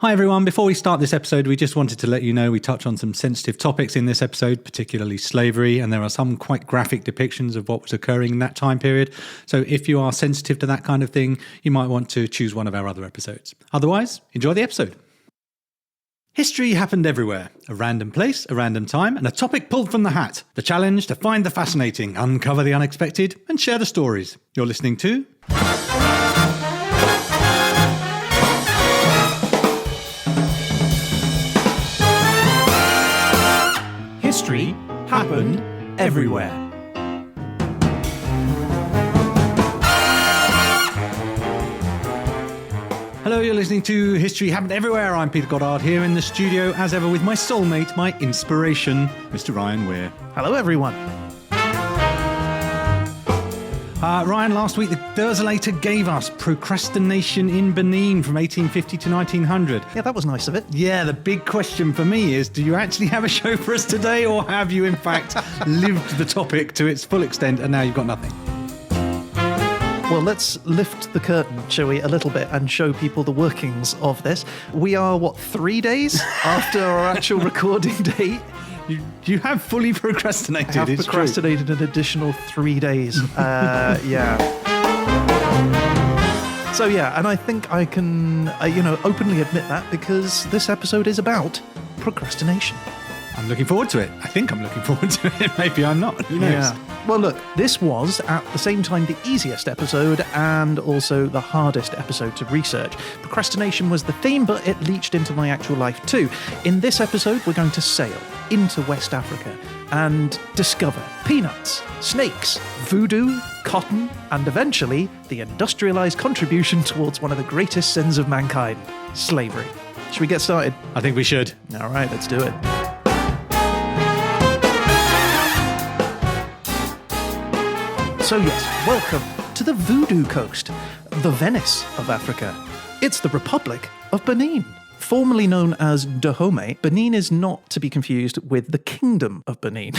Hi everyone, before we start this episode, we just wanted to let you know we touch on some sensitive topics in this episode, particularly slavery, and there are some quite graphic depictions of what was occurring in that time period. So if you are sensitive to that kind of thing, you might want to choose one of our other episodes. Otherwise, enjoy the episode. History happened everywhere. A random place, a random time, and a topic pulled from the hat. The challenge to find the fascinating, uncover the unexpected, and share the stories. You're listening to... History happened everywhere. Hello, you're listening to History Happened Everywhere. I'm Peter Goddard here in the studio, as ever, with my soulmate, my inspiration, Mr. Ryan Weir. Hello, everyone. Ryan, last week the Dersolator gave us Procrastination in Benin from 1850 to 1900. Yeah, that was nice of it. Yeah, the big question for me is, do you actually have a show for us today, or have you in fact lived the topic to its full extent and now you've got nothing? Well, let's lift the curtain, shall we, a little bit and show people the workings of this. We are, 3 days after our actual recording date? You have fully procrastinated. I have procrastinated an additional 3 days. Yeah. So, yeah, and I think I can, openly admit that because this episode is about procrastination. I'm looking forward to it. I think I'm looking forward to it. Maybe I'm not. Who knows? Yeah. Well, look, this was at the same time the easiest episode and also the hardest episode to research. Procrastination was the theme, but it leached into my actual life too. In this episode, we're going to sail into West Africa and discover peanuts, snakes, voodoo, cotton, and eventually the industrialized contribution towards one of the greatest sins of mankind, slavery. Should we get started? I think we should. All right, let's do it. So yes, welcome to the Voodoo Coast, the Venice of Africa. It's the Republic of Benin. Formerly known as Dahomey, Benin is not to be confused with the Kingdom of Benin,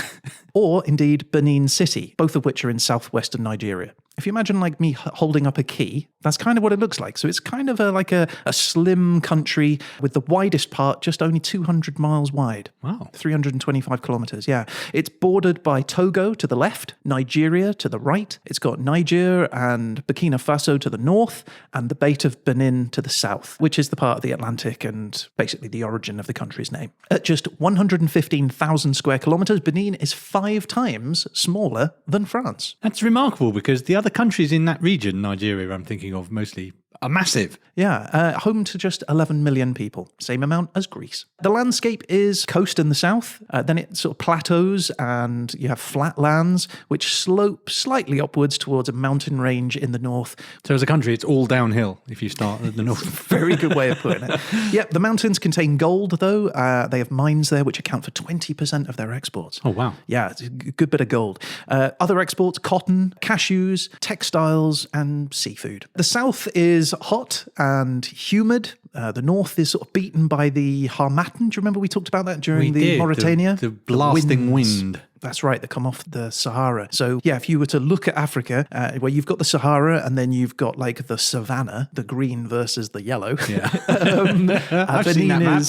or indeed Benin City, both of which are in southwestern Nigeria. If you imagine like me holding up a key, that's kind of what it looks like. So it's kind of like a slim country with the widest part just only 200 miles wide. Wow. 325 kilometers, yeah. It's bordered by Togo to the left, Nigeria to the right. It's got Niger and Burkina Faso to the north, and the Bait of Benin to the south, which is the part of the Atlantic and basically the origin of the country's name. At just 115,000 square kilometers, Benin is 5 times smaller than France. That's remarkable because the other countries in that region, Nigeria I'm thinking of mostly, are massive. Yeah, home to just 11 million people, same amount as Greece. The landscape is coast in the south, then it sort of plateaus and you have flat lands which slope slightly upwards towards a mountain range in the north. So as a country, it's all downhill if you start at the north. Very good way of putting it. Yep, the mountains contain gold though. They have mines there which account for 20% of their exports. Oh, wow. Yeah, it's a good bit of gold. Other exports, cotton, cashews, textiles, and seafood. The south is hot and humid. The north is sort of beaten by the harmattan. Do you remember we talked about that during Mauritania? The blasting wind. That's right, that come off the Sahara. So yeah, if you were to look at Africa, where you've got the Sahara and then you've got like the savannah, the green versus the yellow. Yeah. I've seen that map.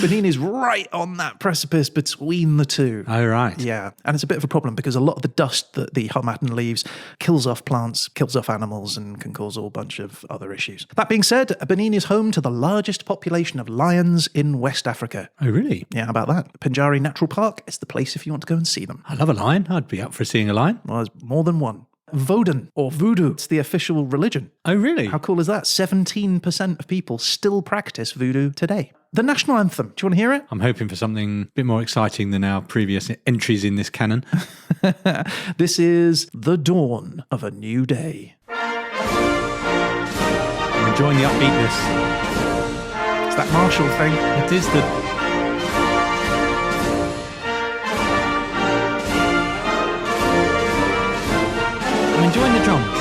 Benin is right on that precipice between the two. Oh, right. Yeah, and it's a bit of a problem because a lot of the dust that the harmattan leaves kills off plants, kills off animals, and can cause a whole bunch of other issues. That being said, Benin is home to the largest population of lions in West Africa. Oh, really? Yeah, how about that? Penjari Natural Park is the place if you want to go and see them. I love a lion. I'd be up for seeing a lion. Well, there's more than one. Vodun, or voodoo, it's the official religion. Oh, really? How cool is that? 17% of people still practice voodoo today. The national anthem. Do you want to hear it? I'm hoping for something a bit more exciting than our previous entries in this canon. This is the dawn of a new day. I'm enjoying the upbeatness. It's that martial thing. It is the... I'm enjoying the drums.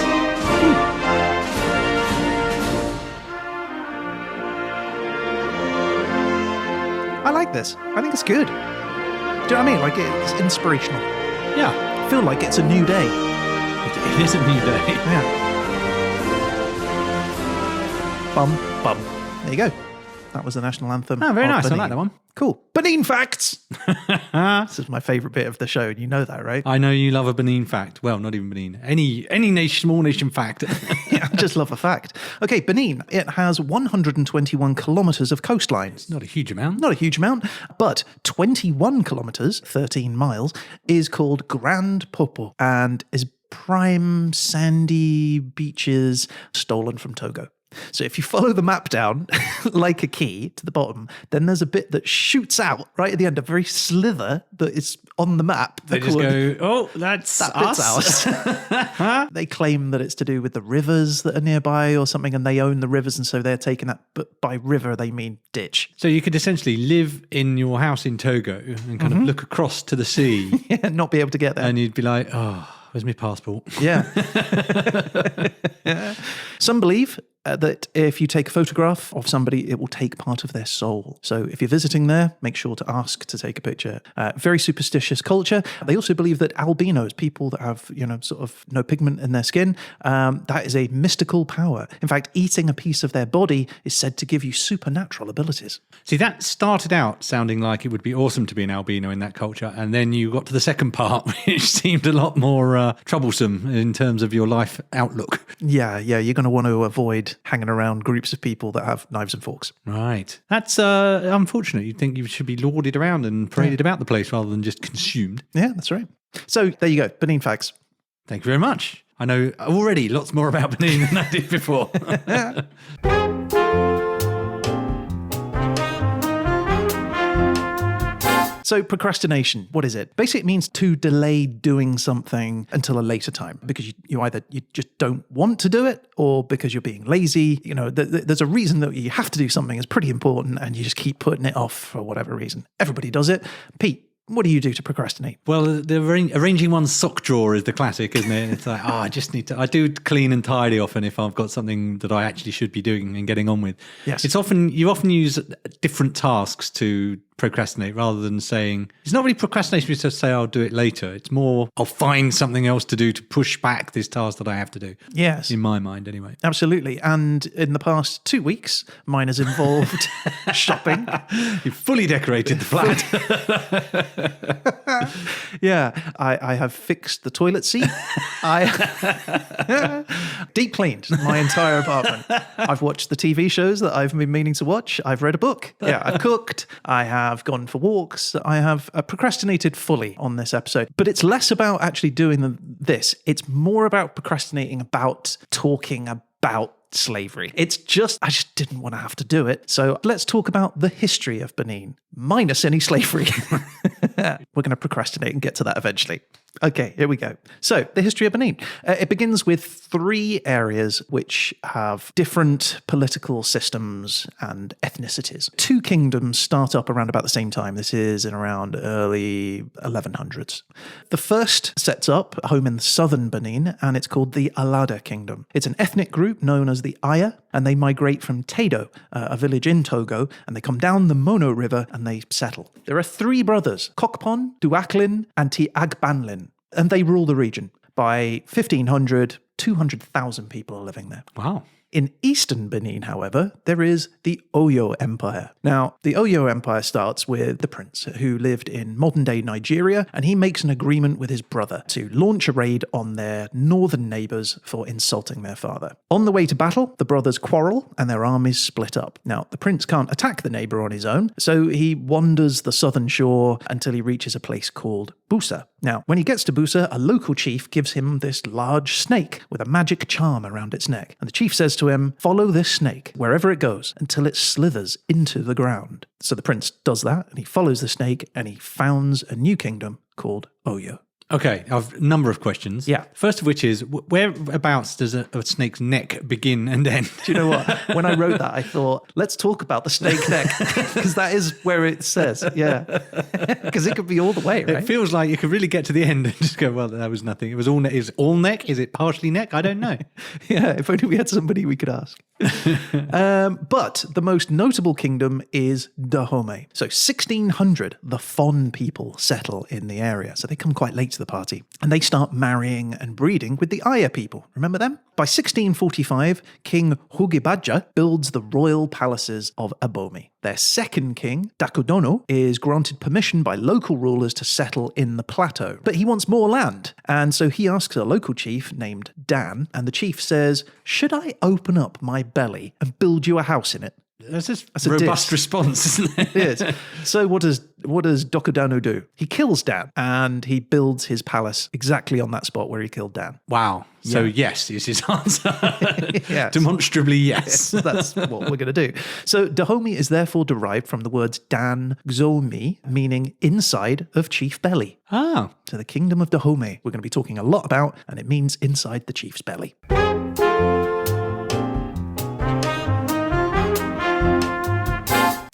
I like this. I think it's good. Do you know what I mean? Like, it's inspirational. Yeah. I feel like it's a new day. It is a new day. Yeah. Bum, bum. There you go. That was the national anthem. Oh, very of nice. Benin. I like that one. Cool. Benin Facts. This is my favourite bit of the show, and you know that, right? I know you love a Benin fact. Well, not even Benin. Any nation, small nation fact. Yeah, I just love a fact. Okay, Benin, it has 121 kilometres of coastline. It's not a huge amount. Not a huge amount, but 21 kilometres, 13 miles, is called Grand Popo and is prime sandy beaches stolen from Togo. So if you follow the map down like a key to the bottom, then there's a bit that shoots out right at the end, a very slither that is on the map. They just go, oh, that bit's ours. They claim that it's to do with the rivers that are nearby or something, and they own the rivers, and so they're taking that. But by river, they mean ditch. So you could essentially live in your house in Togo and kind of look across to the sea. Yeah, not be able to get there. And you'd be like, oh, where's my passport? Yeah. Some believe that if you take a photograph of somebody, it will take part of their soul. So if you're visiting there, make sure to ask to take a picture. Very superstitious culture. They also believe that albinos, people that have, sort of no pigment in their skin, that is a mystical power. In fact, eating a piece of their body is said to give you supernatural abilities. See, that started out sounding like it would be awesome to be an albino in that culture. And then you got to the second part, which seemed a lot more troublesome in terms of your life outlook. Yeah, you're going to want to avoid hanging around groups of people that have knives and forks. Right. That's unfortunate. You'd think you should be lauded around and paraded about the place rather than just consumed. Yeah, that's right. So there you go, Benin Facts. Thank you very much. I know already lots more about Benin than I did before. So procrastination, what is it? Basically, it means to delay doing something until a later time because you either just don't want to do it or because you're being lazy. There's a reason that you have to do something that's pretty important and you just keep putting it off for whatever reason. Everybody does it. Pete, what do you do to procrastinate? Well, arranging one's sock drawer is the classic, isn't it? It's like, I just need to. I do clean and tidy often if I've got something that I actually should be doing and getting on with. Yes. You often use different tasks to procrastinate rather than saying, it's not really procrastination to say I'll do it later. It's more I'll find something else to do to push back this task that I have to do. Yes. In my mind anyway. Absolutely. And in the past 2 weeks, mine has involved shopping. You've fully decorated the flat. Yeah. I have fixed the toilet seat. I deep cleaned my entire apartment. I've watched the TV shows that I've been meaning to watch. I've read a book. Yeah, I've cooked. I have gone for walks. I have procrastinated fully on this episode. But it's less about actually doing this. It's more about procrastinating about talking about slavery. I just didn't want to have to do it. So let's talk about the history of Benin, minus any slavery. We're going to procrastinate and get to that eventually. Okay, here we go. So, the history of Benin. It begins with 3 areas which have different political systems and ethnicities. 2 kingdoms start up around about the same time. This is in around early 1100s. The first sets up a home in southern Benin, and it's called the Alada Kingdom. It's an ethnic group known as the Aya, and they migrate from Tedo, a village in Togo, and they come down the Mono River and they settle. There are 3 brothers, Kokpon, Duaklin, and Tiagbanlin. And they rule the region. By 1500, 200,000 people are living there. Wow. In eastern Benin, however, there is the Oyo Empire. Now, the Oyo Empire starts with the prince who lived in modern-day Nigeria, and he makes an agreement with his brother to launch a raid on their northern neighbours for insulting their father. On the way to battle, the brothers quarrel and their armies split up. Now, the prince can't attack the neighbour on his own, so he wanders the southern shore until he reaches a place called Busa. Now, when he gets to Busa, a local chief gives him this large snake with a magic charm around its neck. And the chief says to him, follow this snake wherever it goes until it slithers into the ground. So the prince does that, and he follows the snake, and he founds a new kingdom called Oyo. Okay, I've a number of questions. Yeah. First of which is, whereabouts does a snake's neck begin and end? Do you know what? When I wrote that, I thought, let's talk about the snake neck, because that is where it says, yeah. Because it could be all the way, right? It feels like you could really get to the end and just go, well, that was nothing. It was all neck. Is it all neck? Is it partially neck? I don't know. Yeah, if only we had somebody we could ask. But the most notable kingdom is Dahomey. So 1600, the Fon people settle in the area. So they come quite late to the party. And they start marrying and breeding with the Aya people. Remember them? By 1645, King Hugibadja builds the royal palaces of Abomey. Their second king, Dakudono, is granted permission by local rulers to settle in the plateau. But he wants more land, and so he asks a local chief named Dan, and the chief says, "Should I open up my belly and build you a house in it?" That's a robust response, isn't it? It is. So what does Dokudano do? He kills Dan, and he builds his palace exactly on that spot where he killed Dan. Wow. So yes is his answer. Yes. Demonstrably yes. That's what we're going to do. So Dahomey is therefore derived from the words Dan Xomi, meaning inside of chief belly. Ah. So the kingdom of Dahomey we're going to be talking a lot about, and it means inside the chief's belly.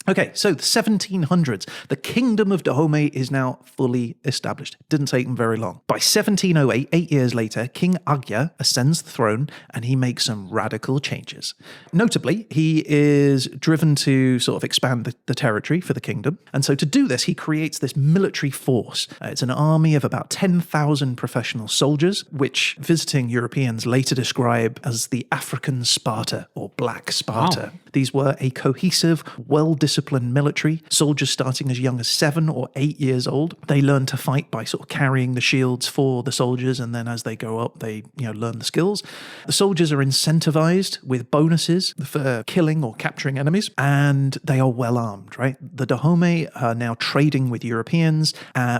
Okay, so the 1700s, the kingdom of Dahomey is now fully established. It didn't take them very long. By 1708, 8 years later, King Agya ascends the throne and he makes some radical changes. Notably, he is driven to sort of expand the territory for the kingdom. And so to do this, he creates this military force. It's an army of about 10,000 professional soldiers, which visiting Europeans later describe as the African Sparta or Black Sparta. Wow. These were a cohesive, well-disciplined military, soldiers starting as young as 7 or 8 years old. They learn to fight by sort of carrying the shields for the soldiers, and then as they grow up, they learn the skills. The soldiers are incentivized with bonuses for killing or capturing enemies, and they are well armed, right? The Dahomey are now trading with Europeans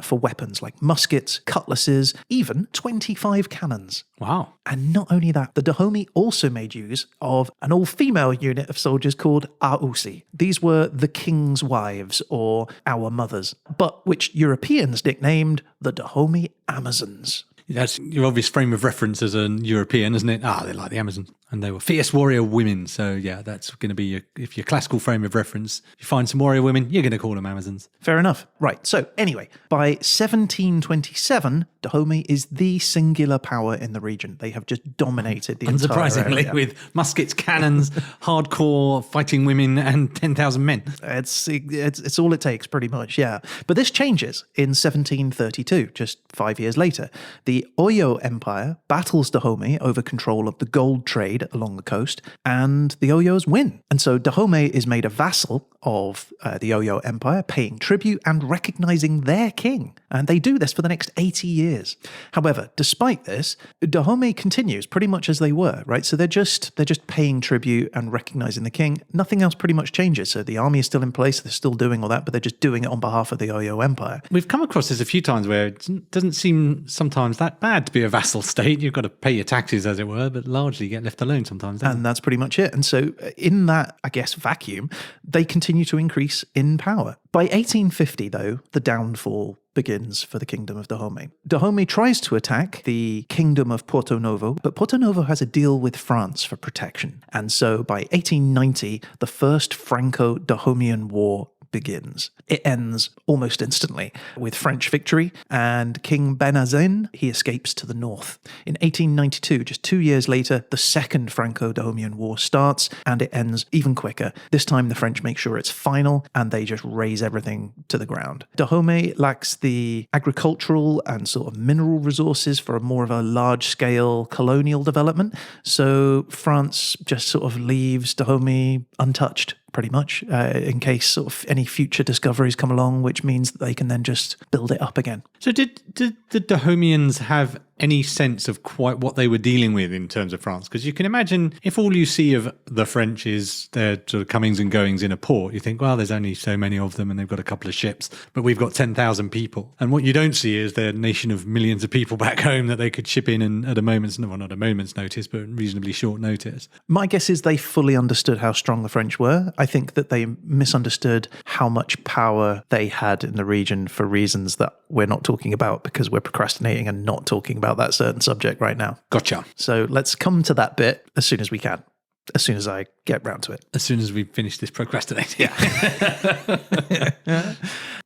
for weapons like muskets, cutlasses, even 25 cannons. Wow. And not only that, the Dahomey also made use of an all-female unit of soldiers called Ausi. These were the king's wives, or our mothers, but which Europeans nicknamed the Dahomey Amazons. That's your obvious frame of reference as a European, isn't it? They're like the Amazons. And they were fierce warrior women. So, yeah, that's going to be if your classical frame of reference, you find some warrior women, you're going to call them Amazons. Fair enough. Right. So, anyway, by 1727, Dahomey is the singular power in the region. They have just dominated the entire Unsurprisingly, area. with muskets, cannons, hardcore fighting women, and 10,000 men. It's all it takes, pretty much, yeah. But this changes in 1732, just 5 years later. The Oyo Empire battles Dahomey over control of the gold trade along the coast, and the Oyos win. And so Dahomey is made a vassal of the Oyo Empire, paying tribute and recognizing their king. And they do this for the next 80 years. However, despite this, Dahomey continues pretty much as they were, right? So they're just paying tribute and recognizing the king. Nothing else pretty much changes. So the army is still in place, they're still doing all that, but they're just doing it on behalf of the Oyo Empire. We've come across this a few times where it doesn't seem sometimes that bad to be a vassal state. You've got to pay your taxes, as it were, but largely get left alone sometimes. And that's pretty much it. And so in that, I guess, vacuum, they continue to increase in power. By 1850, though, the downfall begins for the kingdom of Dahomey. Dahomey tries to attack the kingdom of Porto Novo, but Porto Novo has a deal with France for protection. And so by 1890, the first Franco-Dahomean War begins. It ends almost instantly with French victory, and King Benazin, he escapes to the north. In 1892, just 2 years later, the second Franco-Dahomean War starts, and it ends even quicker. This time the French make sure it's final, and they just raze everything to the ground. Dahomey lacks the agricultural and sort of mineral resources for more of a large-scale colonial development, so France just sort of leaves Dahomey untouched, pretty much, in case sort of any future discoveries come along, which means that they can then just build it up again. So did the Dahomeans have any sense of quite what they were dealing with in terms of France? Because you can imagine if all you see of the French is their sort of comings and goings in a port, you think, well, there's only so many of them and they've got a couple of ships, but we've got 10,000 people. And what you don't see is their nation of millions of people back home that they could ship in and at a moment's, well, not a moment's notice, but reasonably short notice. My guess is they fully understood how strong the French were. I think that they misunderstood how much power they had in the region for reasons that we're not talking about because we're procrastinating and not talking about that certain subject right now. Gotcha. So let's come to that bit as soon as we can, as soon as I get round to it. As soon as we finish this procrastinating. Yeah.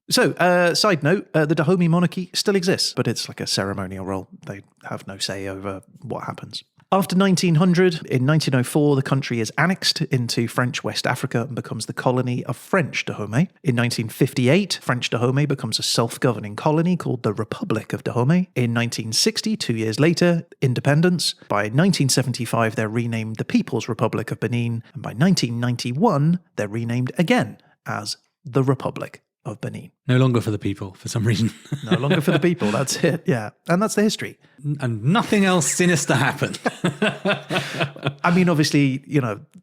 So, side note, the Dahomey monarchy still exists, but it's like a ceremonial role. They have no say over what happens. After 1900, in 1904, the country is annexed into French West Africa and becomes the colony of French Dahomey. In 1958, French Dahomey becomes a self-governing colony called the Republic of Dahomey. In 1960, 2 years later, independence. By 1975, they're renamed the People's Republic of Benin. And by 1991, they're renamed again as the Republic of Benin. No longer for the people, for some reason. No longer for the people, that's it, yeah. And that's the history. And nothing else sinister happened. I mean, obviously,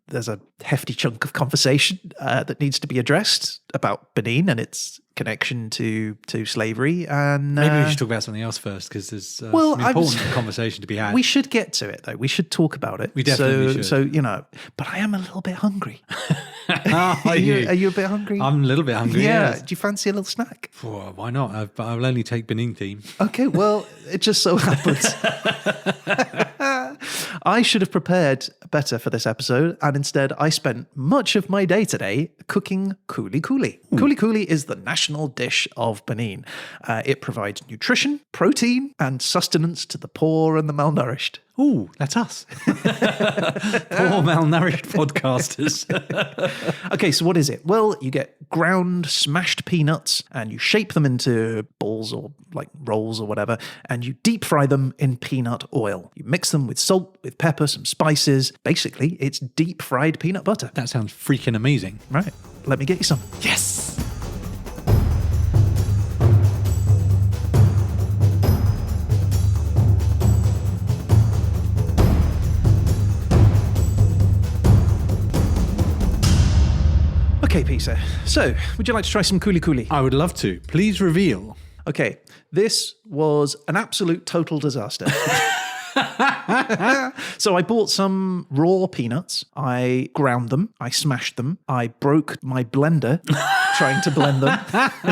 there's a hefty chunk of conversation that needs to be addressed about Benin and its connection to slavery. And maybe we should talk about something else first, because there's some important conversation to be had. We should get to it, though. We should talk about it. We definitely should. So, but I am a little bit hungry. Are you a bit hungry? I'm a little bit hungry, yeah. yes. Do you fancy a little snack? Oh, why not? But I'll only take Benin theme. Okay, well, it just so happens. I should have prepared better for this episode, and instead I spent much of my day today cooking kouli kouli. Kouli kouli is the national dish of Benin. It provides nutrition, protein, and sustenance to the poor and the malnourished. Ooh, that's us. Poor malnourished podcasters. Okay, so what is it? Well, you get ground smashed peanuts and you shape them into balls or like rolls or whatever, and you deep fry them in peanut oil. You mix them with salt, with pepper, some spices. Basically, it's deep fried peanut butter. That sounds freaking amazing. Right, let me get you some. Yes! Okay, Peter. So, would you like to try some kouli kouli? I would love to. Please reveal. Okay, this was an absolute total disaster. So I bought some raw peanuts. I ground them. I smashed them. I broke my blender trying to blend them.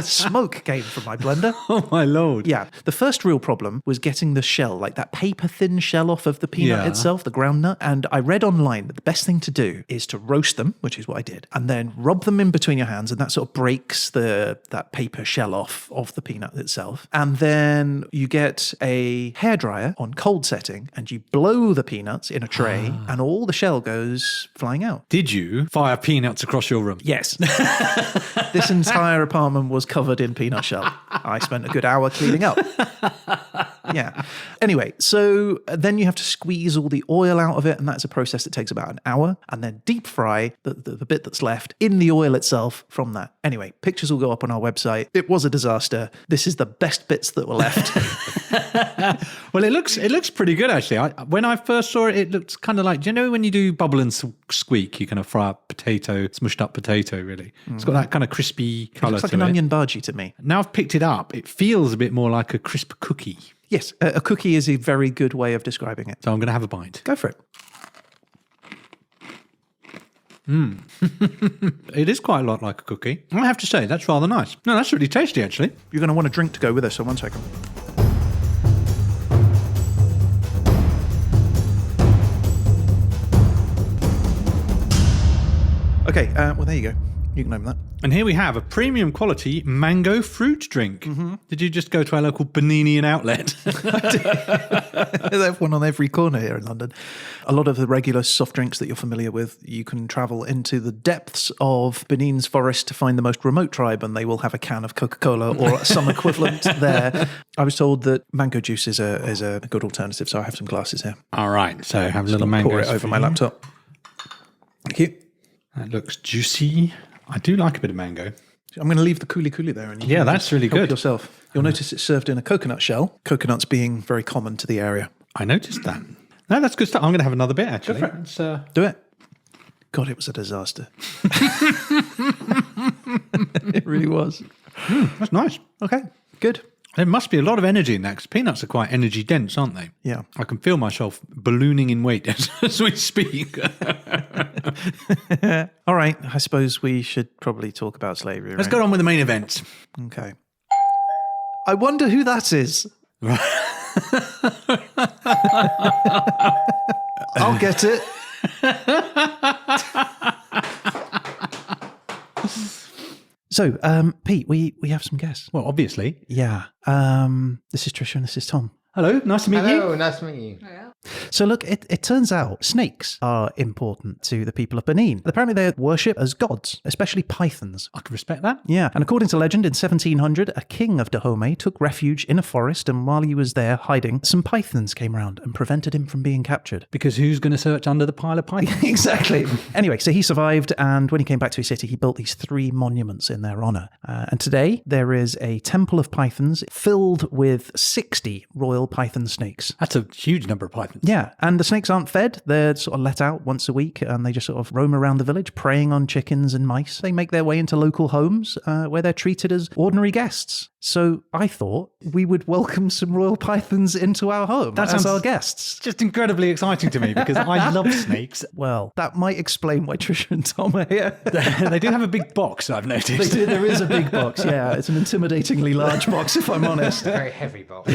Smoke came from my blender. Oh, my Lord. Yeah. The first real problem was getting the shell, like that paper-thin shell off of the peanut itself, the ground nut. And I read online that the best thing to do is to roast them, which is what I did, and then rub them in between your hands, and that sort of breaks that paper shell off of the peanut itself. And then you get a hairdryer on cold setting, and you blow the peanuts in a tray, and all the shell goes flying out. Did you fire peanuts across your room? Yes. This entire apartment was covered in peanut shell. I spent a good hour cleaning up. Yeah. Anyway, so then you have to squeeze all the oil out of it, and that's a process that takes about an hour, and then deep fry the bit that's left in the oil itself from that. Anyway, pictures will go up on our website. It was a disaster. This is the best bits that were left. Well, it looks pretty good, actually. When I first saw it, it looked kind of like, do you know when you do bubble and squeak, you kind of fry up smushed up potato, really? It's got that kind of crispy colour to it. It looks like an onion bhaji to me. Now I've picked it up, it feels a bit more like a crisp cookie. Yes, a cookie is a very good way of describing it. So I'm going to have a bite. Go for it. It is quite a lot like a cookie. I have to say, that's rather nice. No, that's really tasty, actually. You're going to want a drink to go with it, so 1 second. Okay, well, there you go. You can open that. And here we have a premium quality mango fruit drink. Mm-hmm. Did you just go to our local Beninian outlet? They have one on every corner here in London. A lot of the regular soft drinks that you're familiar with, you can travel into the depths of Benin's forest to find the most remote tribe, and they will have a can of Coca-Cola or some equivalent there. I was told that mango juice is a good alternative, so I have some glasses here. All right, so have a little mango. Pour it over my laptop. Thank you. That looks juicy. I do like a bit of mango. I'm going to leave the kouli kouli there. And that's really good. Yourself. You'll notice it's served in a coconut shell. Coconuts being very common to the area. I noticed that. No, that's good stuff. I'm going to have another bit, actually. Let's do it. God, it was a disaster. It really was. That's nice. Okay, good. There must be a lot of energy in that, because peanuts are quite energy dense, aren't they? Yeah. I can feel myself ballooning in weight as we speak. All right, I suppose we should probably talk about slavery. Let's go on with the main event. Okay. I wonder who that is. I'll get it. So, Pete, we have some guests. Well, obviously. Yeah. This is Trisha and this is Tom. Hello, nice to meet you. Hello, nice to meet you. So look, it turns out snakes are important to the people of Benin. Apparently they're worshipped as gods, especially pythons. I can respect that. Yeah, and according to legend, in 1700, a king of Dahomey took refuge in a forest, and while he was there hiding, some pythons came around and prevented him from being captured. Because who's going to search under the pile of pythons? Exactly. Anyway, so he survived, and when he came back to his city, he built these 3 monuments in their honor. And today, there is a temple of pythons filled with 60 royal python snakes. That's a huge number of pythons. Yeah, and the snakes aren't fed. They're sort of let out once a week, and they just sort of roam around the village, preying on chickens and mice. They make their way into local homes where they're treated as ordinary guests. So I thought we would welcome some royal pythons into our home as our guests. Just incredibly exciting to me because I love snakes. Well, that might explain why Trisha and Tom are here. They do have a big box, I've noticed. There is a big box, yeah. It's an intimidatingly large box, if I'm honest. Very heavy box.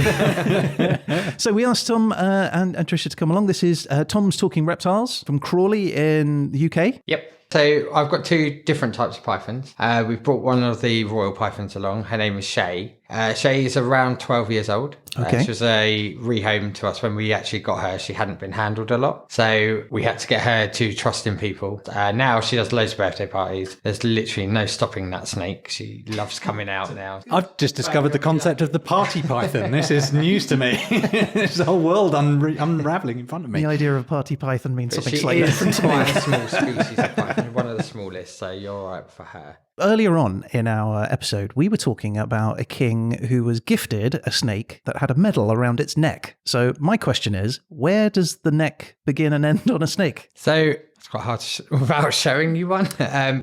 So we asked Tom and Trisha to come along. This is Tom's Talking Reptiles from Crawley in the UK. Yep. So I've got 2 different types of pythons. We've brought one of the royal pythons along. Her name is Shay. Shay is around 12 years old. Okay. She was a rehome to us when we actually got her. She hadn't been handled a lot. So we had to get her to trusting people. Now she does loads of birthday parties. There's literally no stopping that snake. She loves coming out now. I've just discovered the concept of the party python. This is news to me. There's a whole world unraveling in front of me. The idea of a party python means something She slightly is different to me. quite a small species of python, one of the smallest. So you're all right for her. Earlier on in our episode, we were talking about a king who was gifted a snake that had a medal around its neck. So my question is, where does the neck begin and end on a snake? So it's quite hard without showing you one.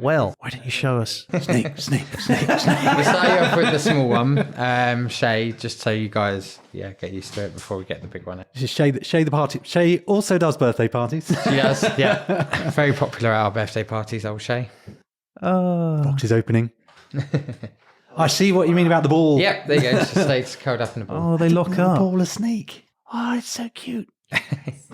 Well, why don't you show us? Snake. We'll start you off with the small one, Shay, just so you guys get used to it before we get the big one. This is Shay the party. Shay also does birthday parties. She does, yeah. Very popular at our birthday parties, old Shay. Box is opening. I see what you mean about the ball. Yep, there you go. She stays curled up in the ball. Oh, they lock up. Ball a snake. Oh, it's so cute.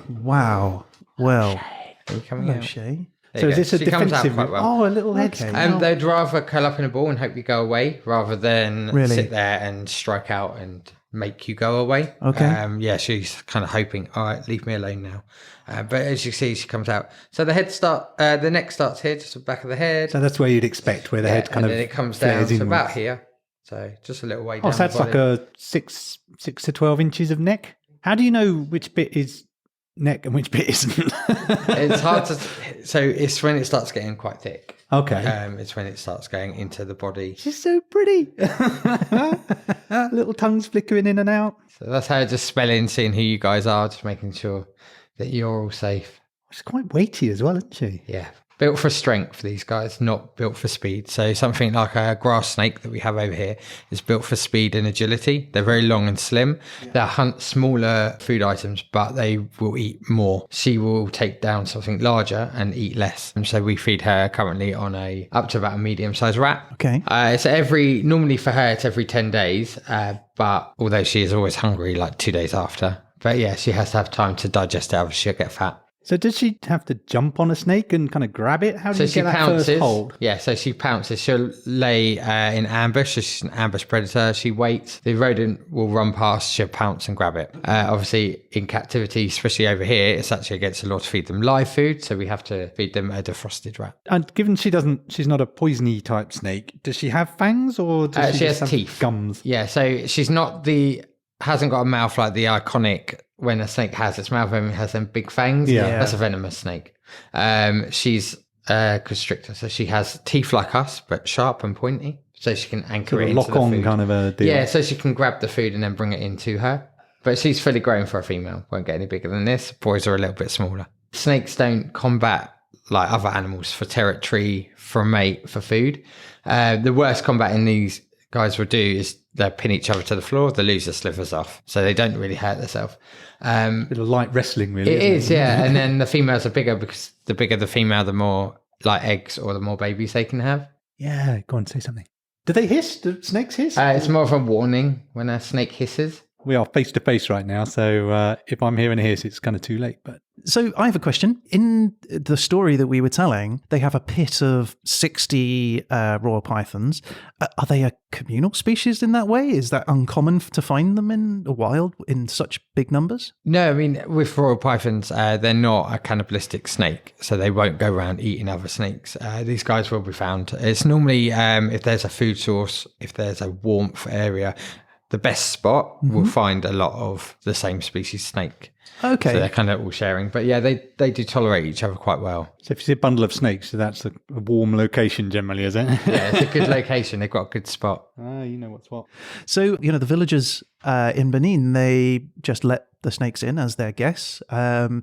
Wow. Well, Are you coming hello, out? Shay. There So you is go. this a She comes out defensive? quite well. Oh, a little head. Okay. They'd rather curl up in a ball and hope you go away rather than Really? sit there and strike out and make you go away. Okay. She's kind of hoping, all right, leave me alone now. But as you see, she comes out. So the neck starts here, just the back of the head. So that's where you'd expect, where the head kind and of then it comes down flares to about inwards. here. So just a little way down. Oh, so that's the like body. a 6 to 12 inches of neck. How do you know which bit is neck and which bit isn't? It's hard to. So it's when it starts getting quite thick. Okay. It's when it starts going into the body. She's so pretty. Little tongues flickering in and out. So that's how just spelling, seeing who you guys are, just making sure that you're all safe. She's quite weighty as well, isn't she? Yeah. Built for strength, these guys, not built for speed. So something like a grass snake that we have over here is built for speed and agility. They're very long and slim. They hunt smaller food items, but they will eat more. She will take down something larger and eat less. And so we feed her currently on up to about a medium-sized rat. Okay. Normally for her, it's every 10 days. But although she is always hungry, like 2 days after. But yeah, she has to have time to digest it, else she'll get fat. So does she have to jump on a snake and kind of grab it? How do you get that first hold? Yeah, so she pounces. She'll lay in ambush. So she's an ambush predator. She waits. The rodent will run past. She'll pounce and grab it. Obviously, in captivity, especially over here, it's actually against the law to feed them live food. So we have to feed them a defrosted rat. And given she's not a poisony type snake, does she have fangs or does She she has just have teeth. gums? Yeah, so she's not hasn't got a mouth like the iconic when a snake has its mouth and has them big fangs. Yeah. That's a venomous snake. She's a constrictor, so she has teeth like us, but sharp and pointy, so she can anchor Sort it of into lock the on food. kind of a deal. Yeah, so she can grab the food and then bring it into her. But she's fully grown for a female. Won't get any bigger than this. Boys are a little bit smaller. Snakes don't combat like other animals for territory, for a mate, for food. The worst combating these guys will do is they'll pin each other to the floor. They lose their slivers off, so they don't really hurt themselves. Bit of light wrestling, really. It isn't is, yeah. And then the females are bigger because the bigger the female, the more like eggs or the more babies they can have. Yeah, go on, say something. Do they hiss? Do snakes hiss? It's more of a warning when a snake hisses. We are face to face right now, so if I'm hearing a hiss, it's kind of too late. But So I have a question. In the story that we were telling, they have a pit of 60 royal pythons. Are they a communal species in that way? Is that uncommon to find them in the wild in such big numbers? No, I mean, with royal pythons, they're not a cannibalistic snake, so they won't go around eating other snakes. These guys will be found. It's normally if there's a food source, if there's a warmth area, the best spot will find a lot of the same species snake. Okay. So they're kind of all sharing. But yeah, they do tolerate each other quite well. so if you see a bundle of snakes, so that's a warm location generally, is it? Yeah, it's a good location. They've got a good spot. You know what's what. So, the villagers in Benin, they just let the snakes in as their guests. I'm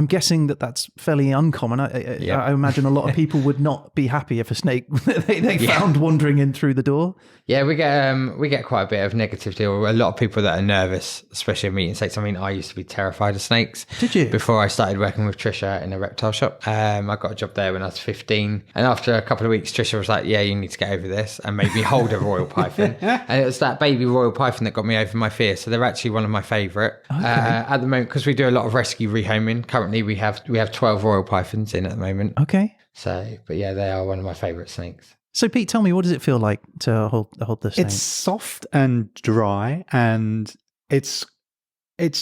guessing that that's fairly uncommon. I imagine a lot of people would not be happy if a snake they found wandering in through the door. Yeah, we get quite a bit of negativity, or a lot of people that are nervous, especially meeting snakes. I mean, I used to be terrified of snakes. Did you? Before I started working with Trisha in a reptile shop. I got a job there when I was 15. And after a couple of weeks, Trisha was like, yeah, you need to get over this, and made me hold a royal python. And it was that baby royal python that got me over my fear. So they're actually one of my favourite. At the moment, because we do a lot of rescue rehoming. Currently, we have 12 royal pythons in at the moment. Okay. So, but yeah, they are one of my favourite snakes. So, Pete, tell me, what does it feel like to hold this snake? It's soft and dry, and it's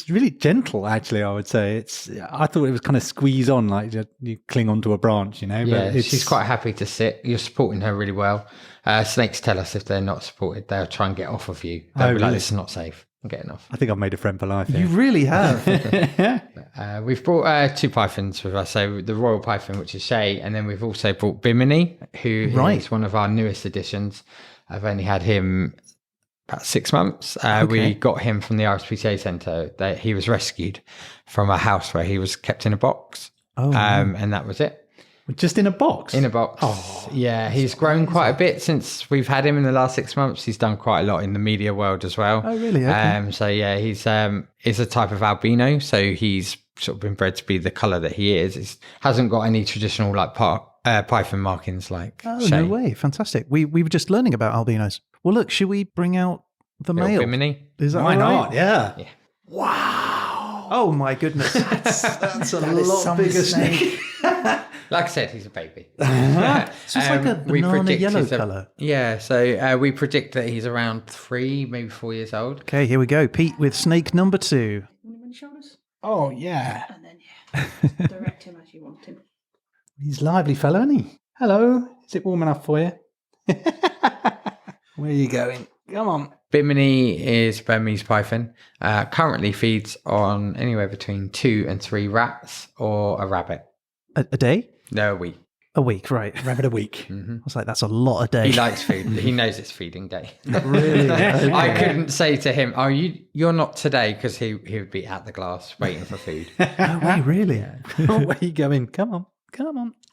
really gentle. Actually, I would say I thought it was kind of squeeze on, like you cling onto a branch, Yeah, But she's quite happy to sit. You're supporting her really well. Snakes tell us if they're not supported, they'll try and get off of you. They'll be like, this is not safe. I'm getting off. I think I've made a friend for life. You really have. We've brought two pythons with us. So the royal python, which is Shay, and then we've also brought Bimini, who is one of our newest additions. I've only had him about 6 months. We got him from the RSPCA Centre. He was rescued from a house where he was kept in a box. And that was it. Just in a box? In a box. Oh, yeah. He's grown quite a bit since we've had him in the last 6 months. He's done quite a lot in the media world as well. Oh, really? Okay. So yeah, he's a type of albino. So he's sort of been bred to be the colour that he is. He hasn't got any traditional like python markings like Shay. No way. Fantastic. We were just learning about albinos. Well, look, should we bring out the male? Bimini? Is that Why all right? not? Yeah. Wow. Oh my goodness. That's a That is lot some bigger snake. Like I said, he's a baby. So it's like a banana yellow colour. Yeah, so we predict that he's around 3, maybe 4 years old. Okay, here we go. Pete with snake number 2. Want him on your shoulders? Oh, yeah. And then, direct him as you want him. He's a lively fellow, isn't he? Hello. Is it warm enough for you? Where are you going? Come on. Bimini is Burmese python. Currently feeds on anywhere between 2 and 3 rats or a rabbit. A day? No, a week. A week, right. Rabbit a week. I was like, that's a lot a day. He likes food. He knows it's feeding day. Really? I couldn't say to him, "Oh, you're not today," because he would be at the glass waiting for food. No way, really? Where are you going? Come on.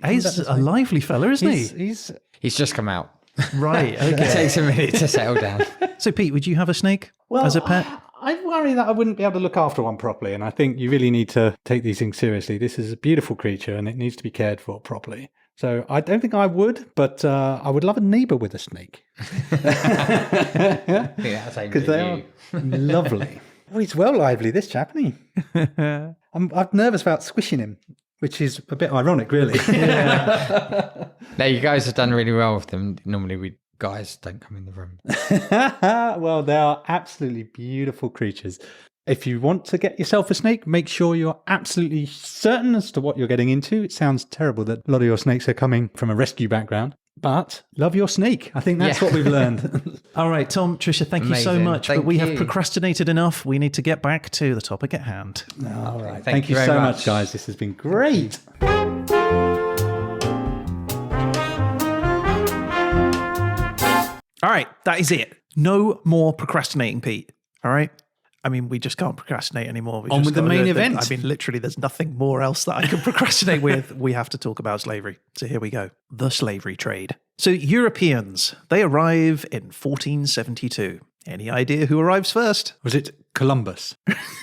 He's a lively fella, isn't he? He's just come out. Right, It okay. takes a minute to settle down. So, Pete, would you have a snake as a pet? I worry that I wouldn't be able to look after one properly, and I think you really need to take these things seriously. This is a beautiful creature, and it needs to be cared for properly. So I don't think I would, but I would love a neighbour with a snake. Because they are lovely. Oh, he's well lively, this chap, isn't he? I'm nervous about squishing him, which is a bit ironic, really. No, you guys have done really well with them. Normally, guys don't come in the room. Well, they are absolutely beautiful creatures. If you want to get yourself a snake, make sure you're absolutely certain as to what you're getting into. It sounds terrible that a lot of your snakes are coming from a rescue background, but love your snake. I think that's what we've learned. All right, Tom, Tricia, thank you so Amazing. much. Thank but we have you. procrastinated enough. We need to get back to the topic at hand. All right. Thank you you very so much. much, guys. This has been great. All right, that is it. No more procrastinating, Pete. All right? I mean, we just can't procrastinate anymore. We On just with the gotta do main it. event. I mean, literally, there's nothing more else that I can procrastinate with. We have to talk about slavery. So here we go. The slavery trade. So Europeans, they arrive in 1472. Any idea who arrives first? Was it Columbus.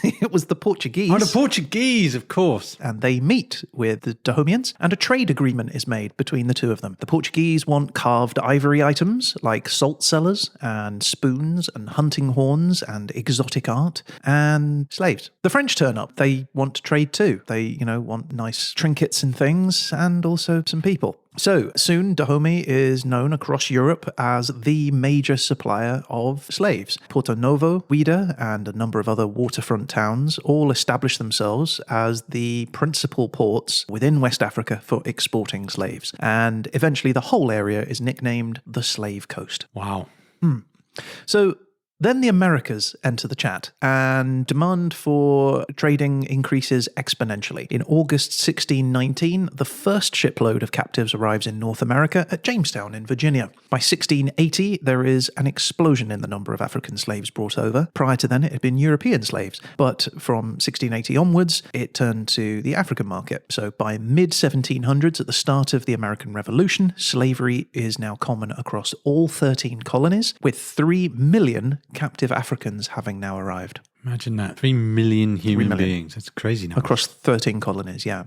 It was the Portuguese. Oh, the Portuguese, of course. And they meet with the Dahomeans, and a trade agreement is made between the two of them. The Portuguese want carved ivory items like salt cellars and spoons and hunting horns and exotic art and slaves. The French turn up. They want to trade too. They, want nice trinkets and things and also some people. So soon, Dahomey is known across Europe as the major supplier of slaves. Porto Novo, Ouida, and a number of other waterfront towns all established themselves as the principal ports within West Africa for exporting slaves. And eventually the whole area is nicknamed the Slave Coast. Wow. So then the Americas enter the chat, and demand for trading increases exponentially. In August 1619, the first shipload of captives arrives in North America at Jamestown in Virginia. By 1680, there is an explosion in the number of African slaves brought over. Prior to then, it had been European slaves, but from 1680 onwards, it turned to the African market. So by mid-1700s, at the start of the American Revolution, slavery is now common across all 13 colonies, with 3 million captive Africans having now arrived. Imagine that. 3 million human beings. That's crazy now. Across 13 colonies, yeah.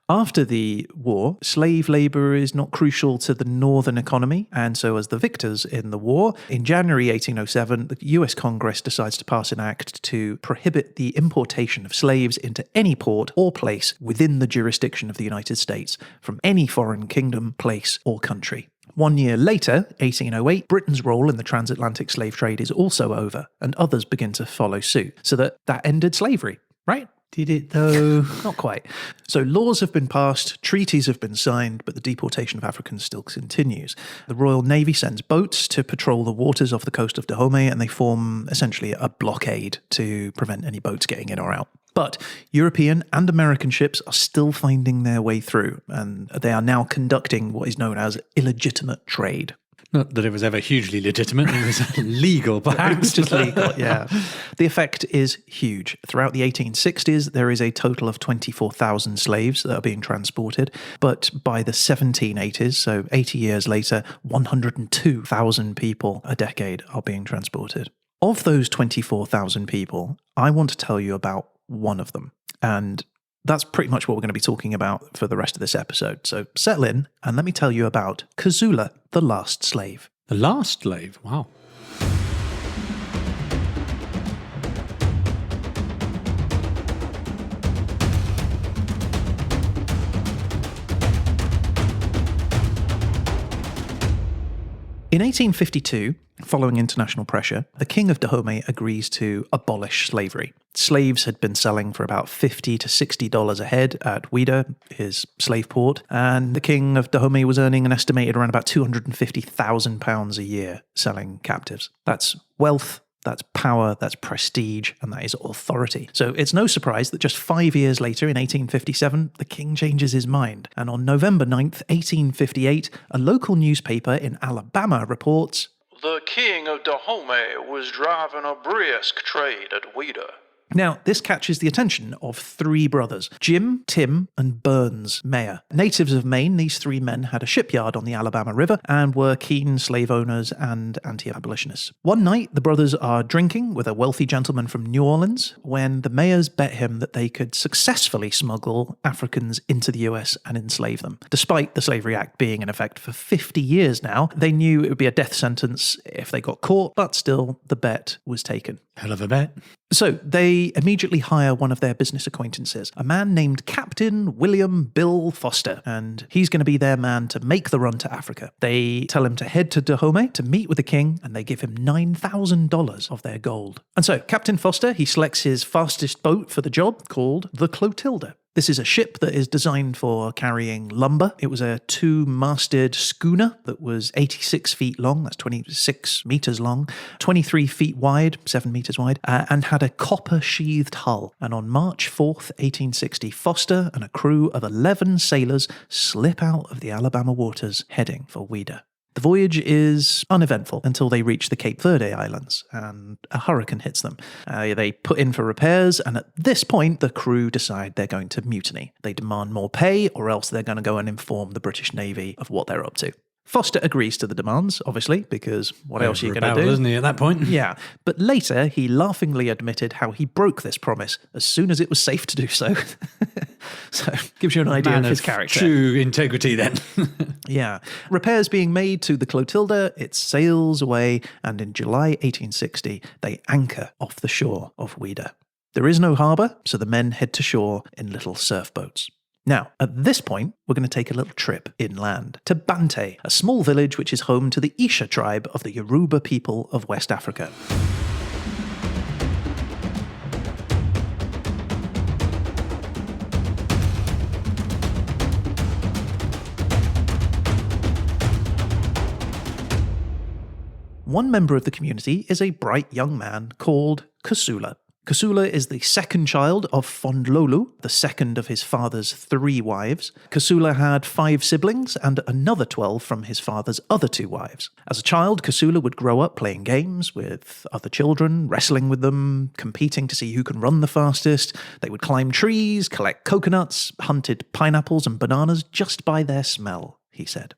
After the war, slave labour is not crucial to the northern economy, and so as the victors in the war. In January 1807, the US Congress decides to pass an act to prohibit the importation of slaves into any port or place within the jurisdiction of the United States from any foreign kingdom, place, or country. 1 year later, 1808, Britain's role in the transatlantic slave trade is also over, and others begin to follow suit, so that ended slavery, right? Did it though? Not quite. So laws have been passed, treaties have been signed, but the deportation of Africans still continues. The Royal Navy sends boats to patrol the waters off the coast of Dahomey, and they form essentially a blockade to prevent any boats getting in or out. But European and American ships are still finding their way through, and they are now conducting what is known as illegitimate trade. Not that it was ever hugely legitimate, it was legal, perhaps. Just legal, yeah. The effect is huge. Throughout the 1860s, there is a total of 24,000 slaves that are being transported, but by the 1780s, so 80 years later, 102,000 people a decade are being transported. Of those 24,000 people, I want to tell you about one of them, and that's pretty much what we're going to be talking about for the rest of this episode. So settle in and let me tell you about Kazula, the last slave. The last slave? Wow. In 1852, following international pressure, the King of Dahomey agrees to abolish slavery. Slaves had been selling for about $50 to $60 a head at Ouida, his slave port, and the King of Dahomey was earning an estimated around about £250,000 a year selling captives. That's wealth, that's power, that's prestige, and that is authority. So it's no surprise that just 5 years later, in 1857, the king changes his mind. And on November 9th, 1858, a local newspaper in Alabama reports, "The King of Dahomey was driving a brisk trade at Ouida." Now, this catches the attention of three brothers, Jim, Tim, and Burns Mayer. Natives of Maine, these three men had a shipyard on the Alabama River and were keen slave owners and anti-abolitionists. One night, the brothers are drinking with a wealthy gentleman from New Orleans when the Mayers bet him that they could successfully smuggle Africans into the US and enslave them. Despite the Slavery Act being in effect for 50 years now, they knew it would be a death sentence if they got caught, but still, the bet was taken. Hell of a bet. So they immediately hire one of their business acquaintances, a man named Captain William Bill Foster, and he's going to be their man to make the run to Africa. They tell him to head to Dahomey to meet with the king, and they give him $9,000 of their gold. And so Captain Foster, he selects his fastest boat for the job, called the Clotilda. This is a ship that is designed for carrying lumber. It was a two-masted schooner that was 86 feet long, that's 26 meters long, 23 feet wide, 7 meters wide, and had a copper-sheathed hull. And on March 4th, 1860, Foster and a crew of 11 sailors slip out of the Alabama waters heading for Ouida. The voyage is uneventful until they reach the Cape Verde Islands, and a hurricane hits them. They put in for repairs, and at this point, the crew decide they're going to mutiny. They demand more pay, or else they're going to go and inform the British Navy of what they're up to. Foster agrees to the demands, obviously, because what else are you going to do? Isn't he, at that point? Yeah, but later he laughingly admitted how he broke this promise as soon as it was safe to do so. So, gives you an idea of his character. True integrity then. Yeah. Repairs being made to the Clotilda, it sails away, and in July 1860, they anchor off the shore of Ouida. There is no harbour, so the men head to shore in little surf boats. Now, at this point, we're going to take a little trip inland to Bante, a small village which is home to the Isha tribe of the Yoruba people of West Africa. One member of the community is a bright young man called Kasula. Kasula is the second child of Fondlolu, the second of his father's 3 wives. Kasula had 5 siblings and another 12 from his father's other 2 wives. As a child, Kasula would grow up playing games with other children, wrestling with them, competing to see who can run the fastest. They would climb trees, collect coconuts, hunted pineapples and bananas just by their smell, he said.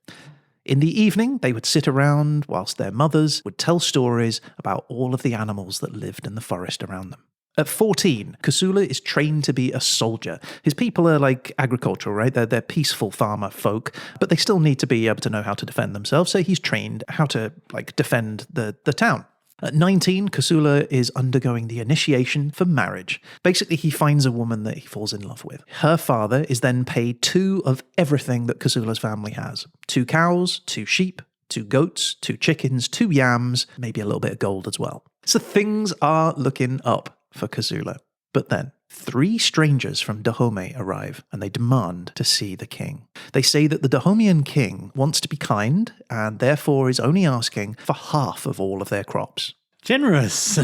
In the evening, they would sit around whilst their mothers would tell stories about all of the animals that lived in the forest around them. At 14, Kasula is trained to be a soldier. His people are like agricultural, right? They're peaceful farmer folk, but they still need to be able to know how to defend themselves, so he's trained how to defend the town. At 19, Kasula is undergoing the initiation for marriage. Basically, he finds a woman that he falls in love with. Her father is then paid 2 of everything that Kasula's family has. 2 cows, 2 sheep, 2 goats, 2 chickens, 2 yams, maybe a little bit of gold as well. So things are looking up for Kasula. But then, 3 strangers from Dahomey arrive, and they demand to see the king. They say that the Dahomean king wants to be kind, and therefore is only asking for half of all of their crops. Generous.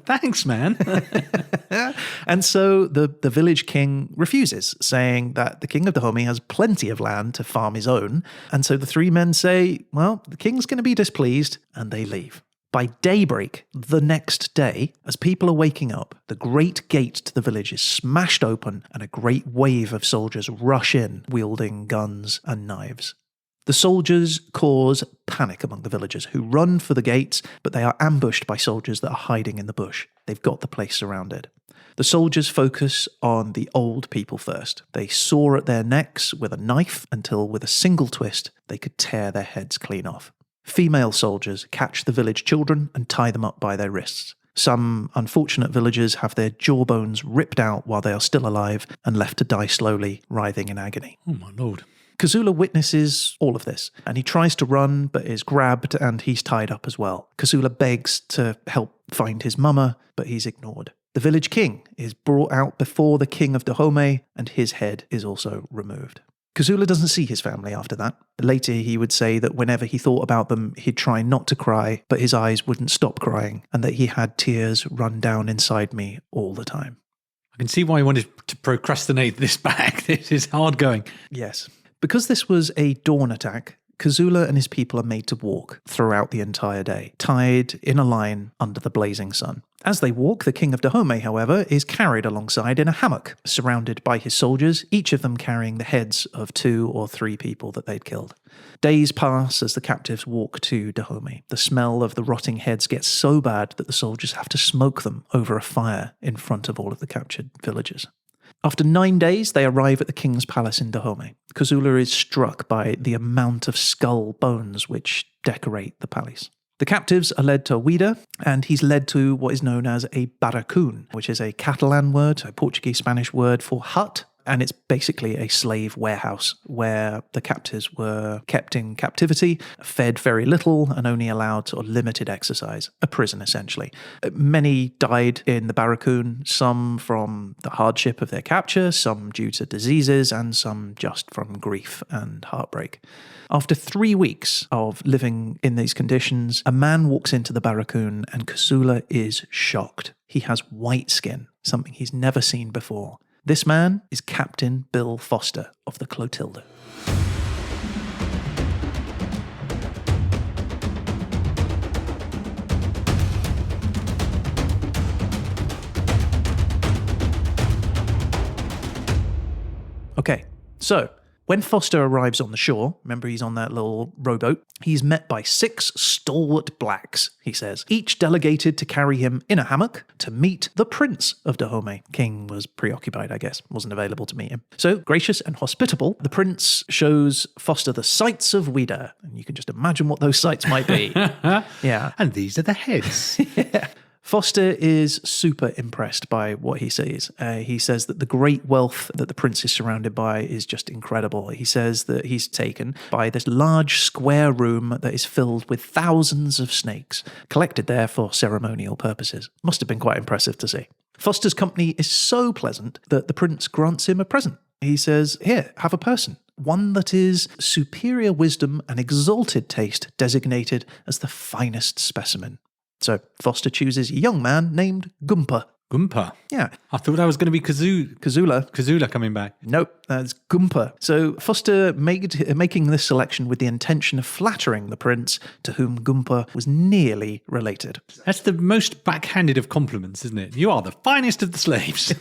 Thanks, man. And so the village king refuses, saying that the king of Dahomey has plenty of land to farm his own. And so the 3 men say, well, the king's going to be displeased, and they leave. By daybreak the next day, as people are waking up, the great gate to the village is smashed open and a great wave of soldiers rush in, wielding guns and knives. The soldiers cause panic among the villagers, who run for the gates, but they are ambushed by soldiers that are hiding in the bush. They've got the place surrounded. The soldiers focus on the old people first. They saw at their necks with a knife until, with a single twist, they could tear their heads clean off. Female soldiers catch the village children and tie them up by their wrists. Some unfortunate villagers have their jawbones ripped out while they are still alive and left to die slowly, writhing in agony. Oh, my lord. Kasula witnesses all of this, and he tries to run but is grabbed and he's tied up as well. Kasula begs to help find his mama, but he's ignored. The village king is brought out before the king of Dahomey, and his head is also removed. Kasula doesn't see his family after that. Later, he would say that whenever he thought about them, he'd try not to cry, but his eyes wouldn't stop crying, and that he had tears run down inside me all the time. I can see why he wanted to procrastinate this back. This is hard going. Yes. Because this was a dawn attack, Kasula and his people are made to walk throughout the entire day, tied in a line under the blazing sun. As they walk, the king of Dahomey, however, is carried alongside in a hammock, surrounded by his soldiers, each of them carrying the heads of 2 or 3 people that they'd killed. Days pass as the captives walk to Dahomey. The smell of the rotting heads gets so bad that the soldiers have to smoke them over a fire in front of all of the captured villagers. After 9 days, they arrive at the king's palace in Dahomey. Kasula is struck by the amount of skull bones which decorate the palace. The captives are led to Ouida, and he's led to what is known as a barracoon, which is a Catalan word, a Portuguese-Spanish word for hut, and it's basically a slave warehouse where the captives were kept in captivity, fed very little, and only allowed sort of limited exercise. A prison, essentially. Many died in the barracoon, some from the hardship of their capture, some due to diseases, and some just from grief and heartbreak. After 3 weeks of living in these conditions, a man walks into the barracoon and Kasula is shocked. He has white skin, something he's never seen before. This man is Captain Bill Foster of the Clotilda. Okay, so When Foster arrives on the shore, remember he's on that little rowboat, he's met by 6 stalwart blacks, he says, each delegated to carry him in a hammock to meet the Prince of Dahomey. King was preoccupied, I guess, wasn't available to meet him. So, gracious and hospitable, the prince shows Foster the sights of Ouida, and you can just imagine what those sights might be. Yeah. And these are the heads. Foster is super impressed by what he sees. He says that the great wealth that the prince is surrounded by is just incredible. He says that he's taken by this large square room that is filled with thousands of snakes, collected there for ceremonial purposes. Must have been quite impressive to see. Foster's company is so pleasant that the prince grants him a present. He says, here, have a person. One that is superior wisdom and exalted taste designated as the finest specimen. So Foster chooses a young man named Gumpa. Gumpa? Yeah. I thought that was going to be Kazula. Kazula coming back. Nope, that's Gumpa. So Foster making this selection with the intention of flattering the prince, to whom Gumpa was nearly related. That's the most backhanded of compliments, isn't it? You are the finest of the slaves.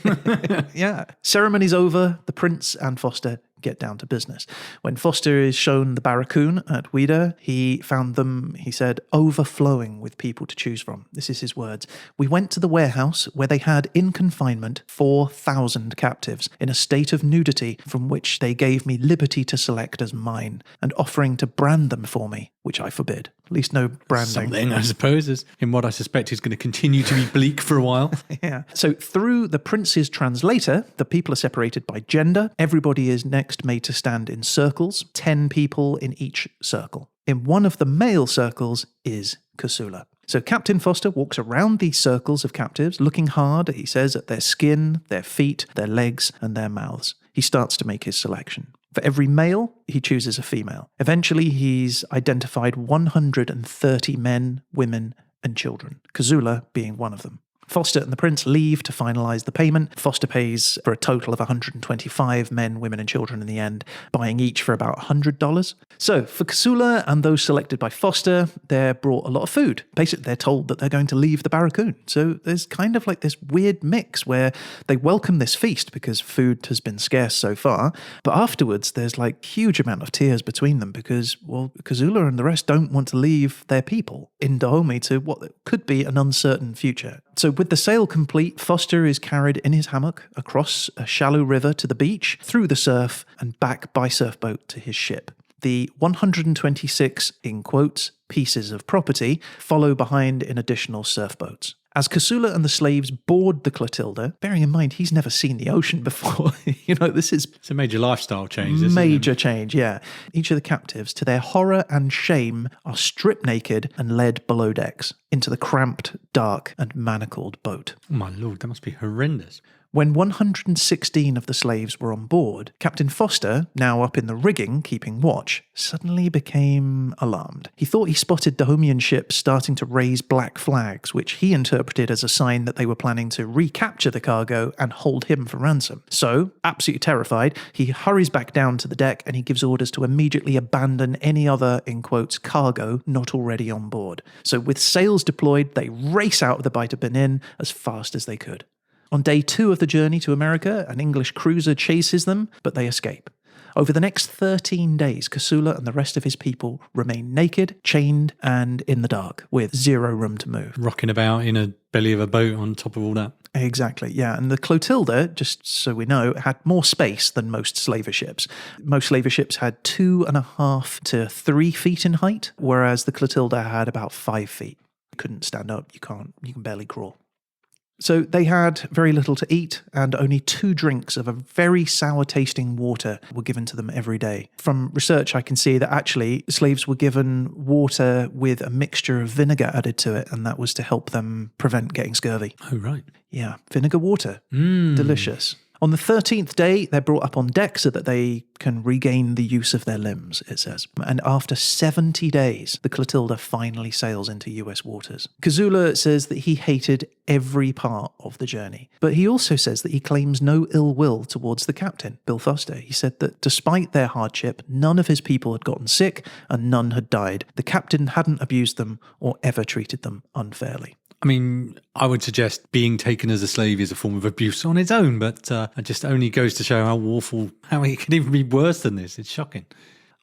Yeah. Ceremony's over, the prince and Foster get down to business. When Foster is shown the barracoon at Ouida, he found them, he said, overflowing with people to choose from. This is his words. We went to the warehouse where they had in confinement 4,000 captives in a state of nudity from which they gave me liberty to select as mine, and offering to brand them for me, which I forbid. At least no branding. Something, I suppose, is in what I suspect is going to continue to be bleak for a while. Yeah. So through the prince's translator, the people are separated by gender. Everybody is next made to stand in circles, 10 people in each circle. In one of the male circles is Kazula. So Captain Foster walks around these circles of captives, looking hard, he says, at their skin, their feet, their legs, and their mouths. He starts to make his selection. For every male, he chooses a female. Eventually, he's identified 130 men, women, and children, Kazula being one of them. Foster and the prince leave to finalise the payment. Foster pays for a total of 125 men, women and children in the end, buying each for about $100. So for Kazula and those selected by Foster, they're brought a lot of food. Basically, they're told that they're going to leave the barracoon. So there's kind of like this weird mix where they welcome this feast because food has been scarce so far. But afterwards, there's like huge amount of tears between them because, well, Kazula and the rest don't want to leave their people in Dahomey to what could be an uncertain future. So with the sail complete, Foster is carried in his hammock across a shallow river to the beach, through the surf, and back by surfboat to his ship. The 126, in quotes, pieces of property follow behind in additional surfboats. As Kazula and the slaves board the Clotilda, bearing in mind he's never seen the ocean before, this is... It's a major lifestyle change, isn't it? Major change, yeah. Each of the captives, to their horror and shame, are stripped naked and led below decks into the cramped, dark and manacled boat. Oh my lord, that must be horrendous. When 116 of the slaves were on board, Captain Foster, now up in the rigging keeping watch, suddenly became alarmed. He thought he spotted Dahomean ships starting to raise black flags, which he interpreted as a sign that they were planning to recapture the cargo and hold him for ransom. So, absolutely terrified, he hurries back down to the deck and he gives orders to immediately abandon any other, in quotes, cargo not already on board. So with sails deployed, they race out of the Bight of Benin as fast as they could. On day 2 of the journey to America, an English cruiser chases them, but they escape. Over the next 13 days, Kazula and the rest of his people remain naked, chained, and in the dark, with zero room to move. Rocking about in a belly of a boat on top of all that. Exactly, yeah. And the Clotilda, just so we know, had more space than most slaver ships. Most slaver ships had 2.5 to 3 feet in height, whereas the Clotilda had about 5 feet. You couldn't stand up, you can barely crawl. So they had very little to eat, and only 2 drinks of a very sour-tasting water were given to them every day. From research, I can see that actually slaves were given water with a mixture of vinegar added to it, and that was to help them prevent getting scurvy. Oh, right. Yeah, vinegar water. Delicious. On the 13th day, they're brought up on deck so that they can regain the use of their limbs, it says. And after 70 days, the Clotilda finally sails into US waters. Kazula says that he hated every part of the journey. But he also says that he claims no ill will towards the captain, Bill Foster. He said that despite their hardship, none of his people had gotten sick and none had died. The captain hadn't abused them or ever treated them unfairly. I mean, I would suggest being taken as a slave is a form of abuse on its own, but it just only goes to show how awful, how it can even be worse than this. It's shocking.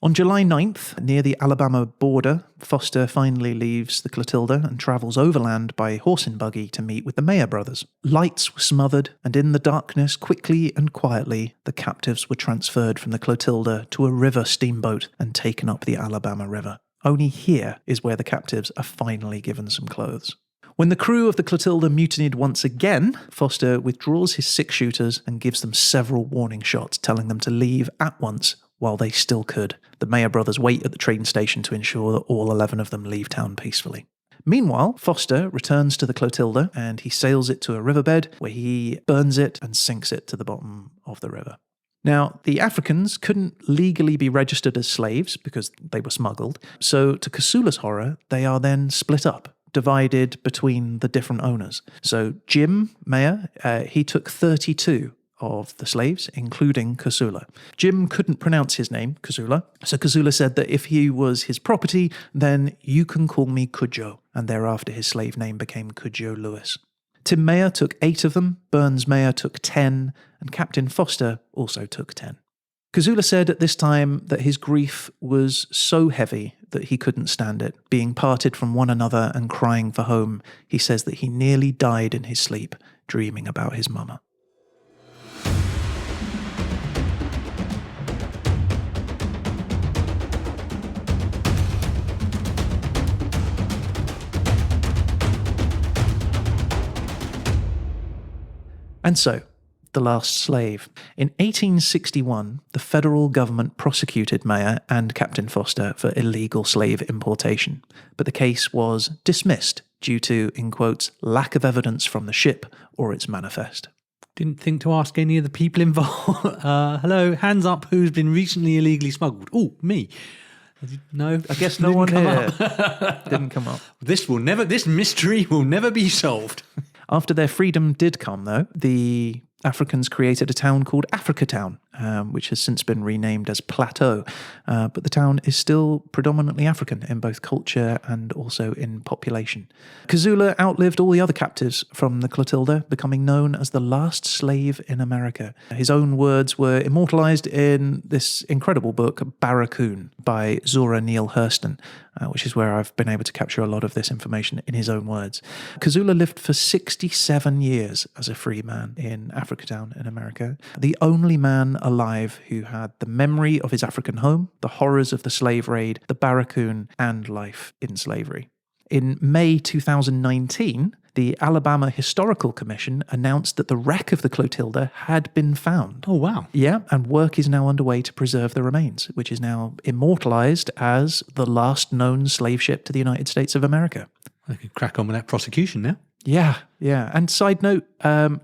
On July 9th, near the Alabama border, Foster finally leaves the Clotilda and travels overland by horse and buggy to meet with the Mayer brothers. Lights were smothered, and in the darkness, quickly and quietly, the captives were transferred from the Clotilda to a river steamboat and taken up the Alabama River. Only here is where the captives are finally given some clothes. When the crew of the Clotilda mutinied once again, Foster withdraws his 6-shooters and gives them several warning shots, telling them to leave at once while they still could. The Mayer brothers wait at the train station to ensure that all 11 of them leave town peacefully. Meanwhile, Foster returns to the Clotilda and he sails it to a riverbed where he burns it and sinks it to the bottom of the river. Now, the Africans couldn't legally be registered as slaves because they were smuggled, so to Kasula's horror, they are then split up, divided between the different owners. So Jim Mayer, he took 32 of the slaves, including Kasula. Jim couldn't pronounce his name, Kasula, so Kasula said that if he was his property, then you can call me Cudjo, and thereafter his slave name became Cudjo Lewis. Tim Mayer took 8 of them, Burns Mayer took 10, and Captain Foster also took 10. Kasula said at this time that his grief was so heavy that he couldn't stand it. Being parted from one another and crying for home, he says that he nearly died in his sleep, dreaming about his mama. And so, the last slave. In 1861, the federal government prosecuted Mayer and Captain Foster for illegal slave importation, but the case was dismissed due to, in quotes, lack of evidence from the ship or its manifest. Didn't think to ask any of the people involved. Hello, hands up, who's been recently illegally smuggled? Oh, me. No, I guess no one here didn't come up. This mystery will never be solved. After their freedom did come, though, the Africans created a town called Africatown, which has since been renamed as Plateau. But the town is still predominantly African in both culture and also in population. Kasula outlived all the other captives from the Clotilda, becoming known as the last slave in America. His own words were immortalized in this incredible book, Barracoon, by Zora Neale Hurston, which is where I've been able to capture a lot of this information in his own words. Kasula lived for 67 years as a free man in Africatown in America, the only man alive who had the memory of his African home, the horrors of the slave raid, the barracoon, and life in slavery. In May 2019, the Alabama Historical Commission announced that the wreck of the Clotilda had been found. Oh, wow. Yeah, and work is now underway to preserve the remains, which is now immortalized as the last known slave ship to the United States of America. I could crack on with that prosecution now. Yeah. And side note,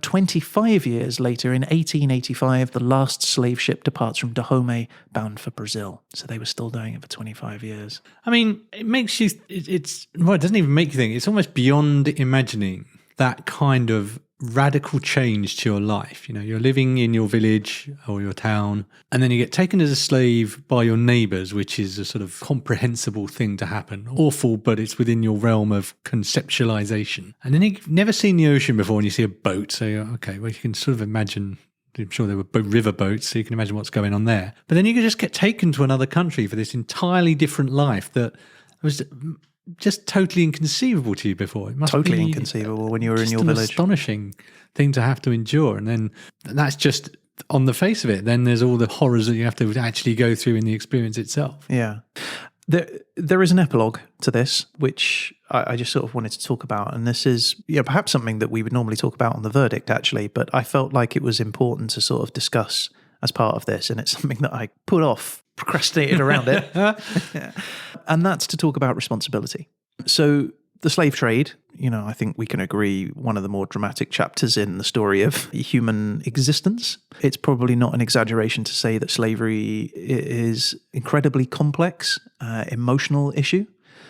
25 years later, in 1885, the last slave ship departs from Dahomey bound for Brazil. So they were still doing it for 25 years. I mean, it makes you, it doesn't even make you think. It's almost beyond imagining that kind of radical change to your life. You know, you're living in your village or your town, and then you get taken as a slave by your neighbours, which is a sort of comprehensible thing to happen. Awful, but it's within your realm of conceptualization. And then you've never seen the ocean before and you see a boat. So you're, okay, well, you can sort of imagine, I'm sure there were river boats, so you can imagine what's going on there. But then you can just get taken to another country for this entirely different life that was just totally inconceivable to you before. It must totally be inconceivable when you were in your an village. Astonishing thing to have to endure. And then that's just on the face of it. Then there's all the horrors that you have to actually go through in the experience itself. Yeah. There is an epilogue to this, which I just sort of wanted to talk about. And this is perhaps something that we would normally talk about on the verdict, actually, but I felt like it was important to sort of discuss as part of this. And it's something that I put off, procrastinated around it. And that's to talk about responsibility. So the slave trade, I think we can agree, one of the more dramatic chapters in the story of human existence. It's probably not an exaggeration to say that slavery is incredibly complex, emotional issue,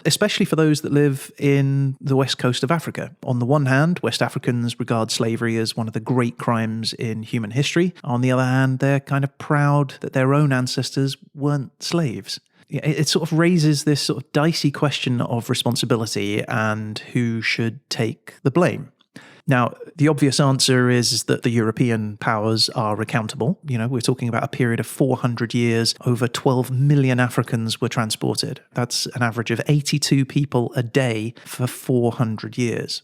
especially for those that live in the west coast of Africa. On the one hand, West Africans regard slavery as one of the great crimes in human history. On the other hand, they're kind of proud that their own ancestors weren't slaves. it sort of raises this sort of dicey question of responsibility and who should take the blame. Now, the obvious answer is that the European powers are accountable. We're talking about a period of 400 years. Over 12 million Africans were transported. That's an average of 82 people a day for 400 years.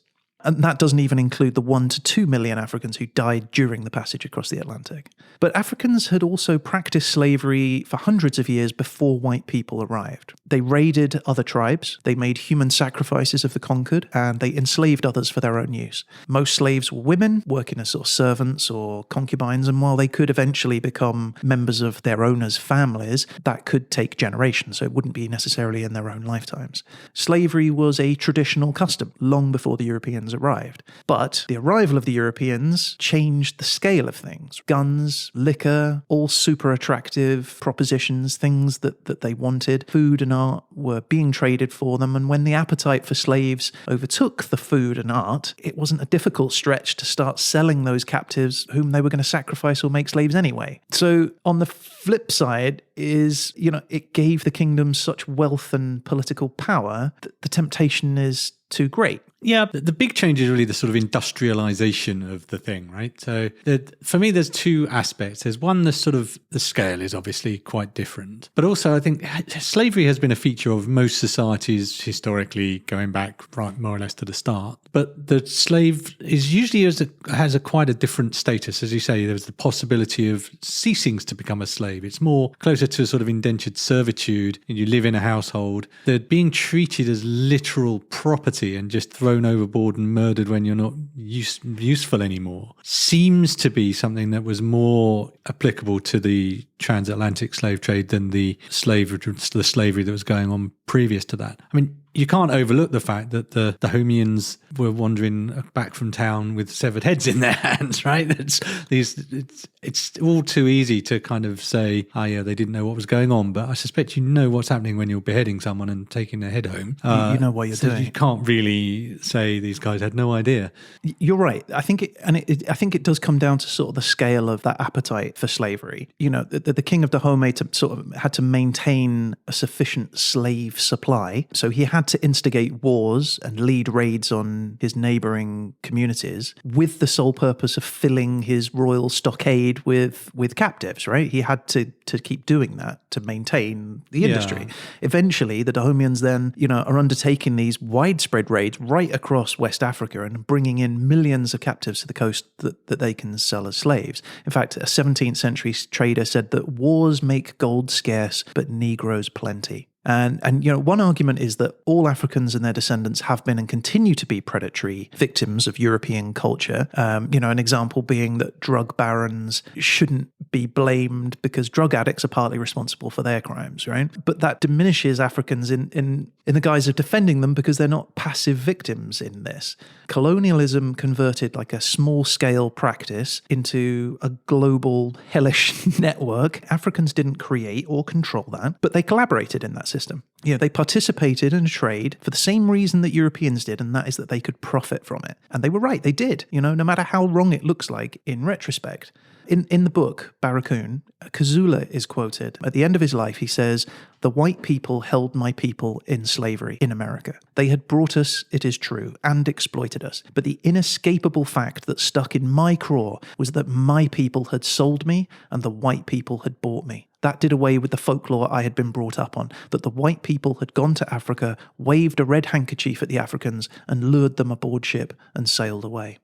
And that doesn't even include the 1 to 2 million Africans who died during the passage across the Atlantic. But Africans had also practiced slavery for hundreds of years before white people arrived. They raided other tribes, they made human sacrifices of the conquered, and they enslaved others for their own use. Most slaves were women, working as sort of servants or concubines, and while they could eventually become members of their owners' families, that could take generations, so it wouldn't be necessarily in their own lifetimes. Slavery was a traditional custom long before the Europeans arrived. But the arrival of the Europeans changed the scale of things. Guns, liquor, all super attractive propositions, things that they wanted. Food and art were being traded for them, and when the appetite for slaves overtook the food and art, it wasn't a difficult stretch to start selling those captives whom they were going to sacrifice or make slaves anyway. So on the flip side is, it gave the kingdom such wealth and political power that the temptation is too great. Yeah, the big change is really the sort of industrialization of the thing, right? So for me, there's two aspects. There's one, the scale is obviously quite different. But also, I think slavery has been a feature of most societies historically, going back right more or less to the start. But the slave is usually has quite a different status. As you say, there's the possibility of ceasing to become a slave. It's more closer to sort of indentured servitude, and you live in a household. They're being treated as literal property and just thrown overboard and murdered when you're not useful anymore seems to be something that was more applicable to the transatlantic slave trade than the slavery that was going on previous to that. I mean, you can't overlook the fact that the Dahomians were wandering back from town with severed heads in their hands, right? It's all too easy to kind of say, oh yeah, they didn't know what was going on, but I suspect you know what's happening when you're beheading someone and taking their head home. You know what you're doing. You can't really say these guys had no idea. You're right. I think it does come down to sort of the scale of that appetite for slavery. The king of Dahomey had to maintain a sufficient slave supply, so he had to instigate wars and lead raids on his neighbouring communities with the sole purpose of filling his royal stockade with captives, right? He had to keep doing that to maintain the industry. Yeah. Eventually, the Dahomians then, are undertaking these widespread raids right across West Africa and bringing in millions of captives to the coast that they can sell as slaves. In fact, a 17th century trader said that wars make gold scarce, but Negroes plenty. And one argument is that all Africans and their descendants have been and continue to be predatory victims of European culture. An example being that drug barons shouldn't be blamed because drug addicts are partly responsible for their crimes, right? But that diminishes Africans in the guise of defending them because they're not passive victims in this. Colonialism converted like a small-scale practice into a global hellish network. Africans didn't create or control that, but they collaborated in that system. They participated in a trade for the same reason that Europeans did, and that is that they could profit from it. And they were right, they did, no matter how wrong it looks like in retrospect. In the book, Barracoon, Kazula is quoted. At the end of his life, he says, "The white people held my people in slavery in America. They had brought us, it is true, and exploited us. But the inescapable fact that stuck in my craw was that my people had sold me and the white people had bought me. That did away with the folklore I had been brought up on, that the white people had gone to Africa, waved a red handkerchief at the Africans, and lured them aboard ship and sailed away."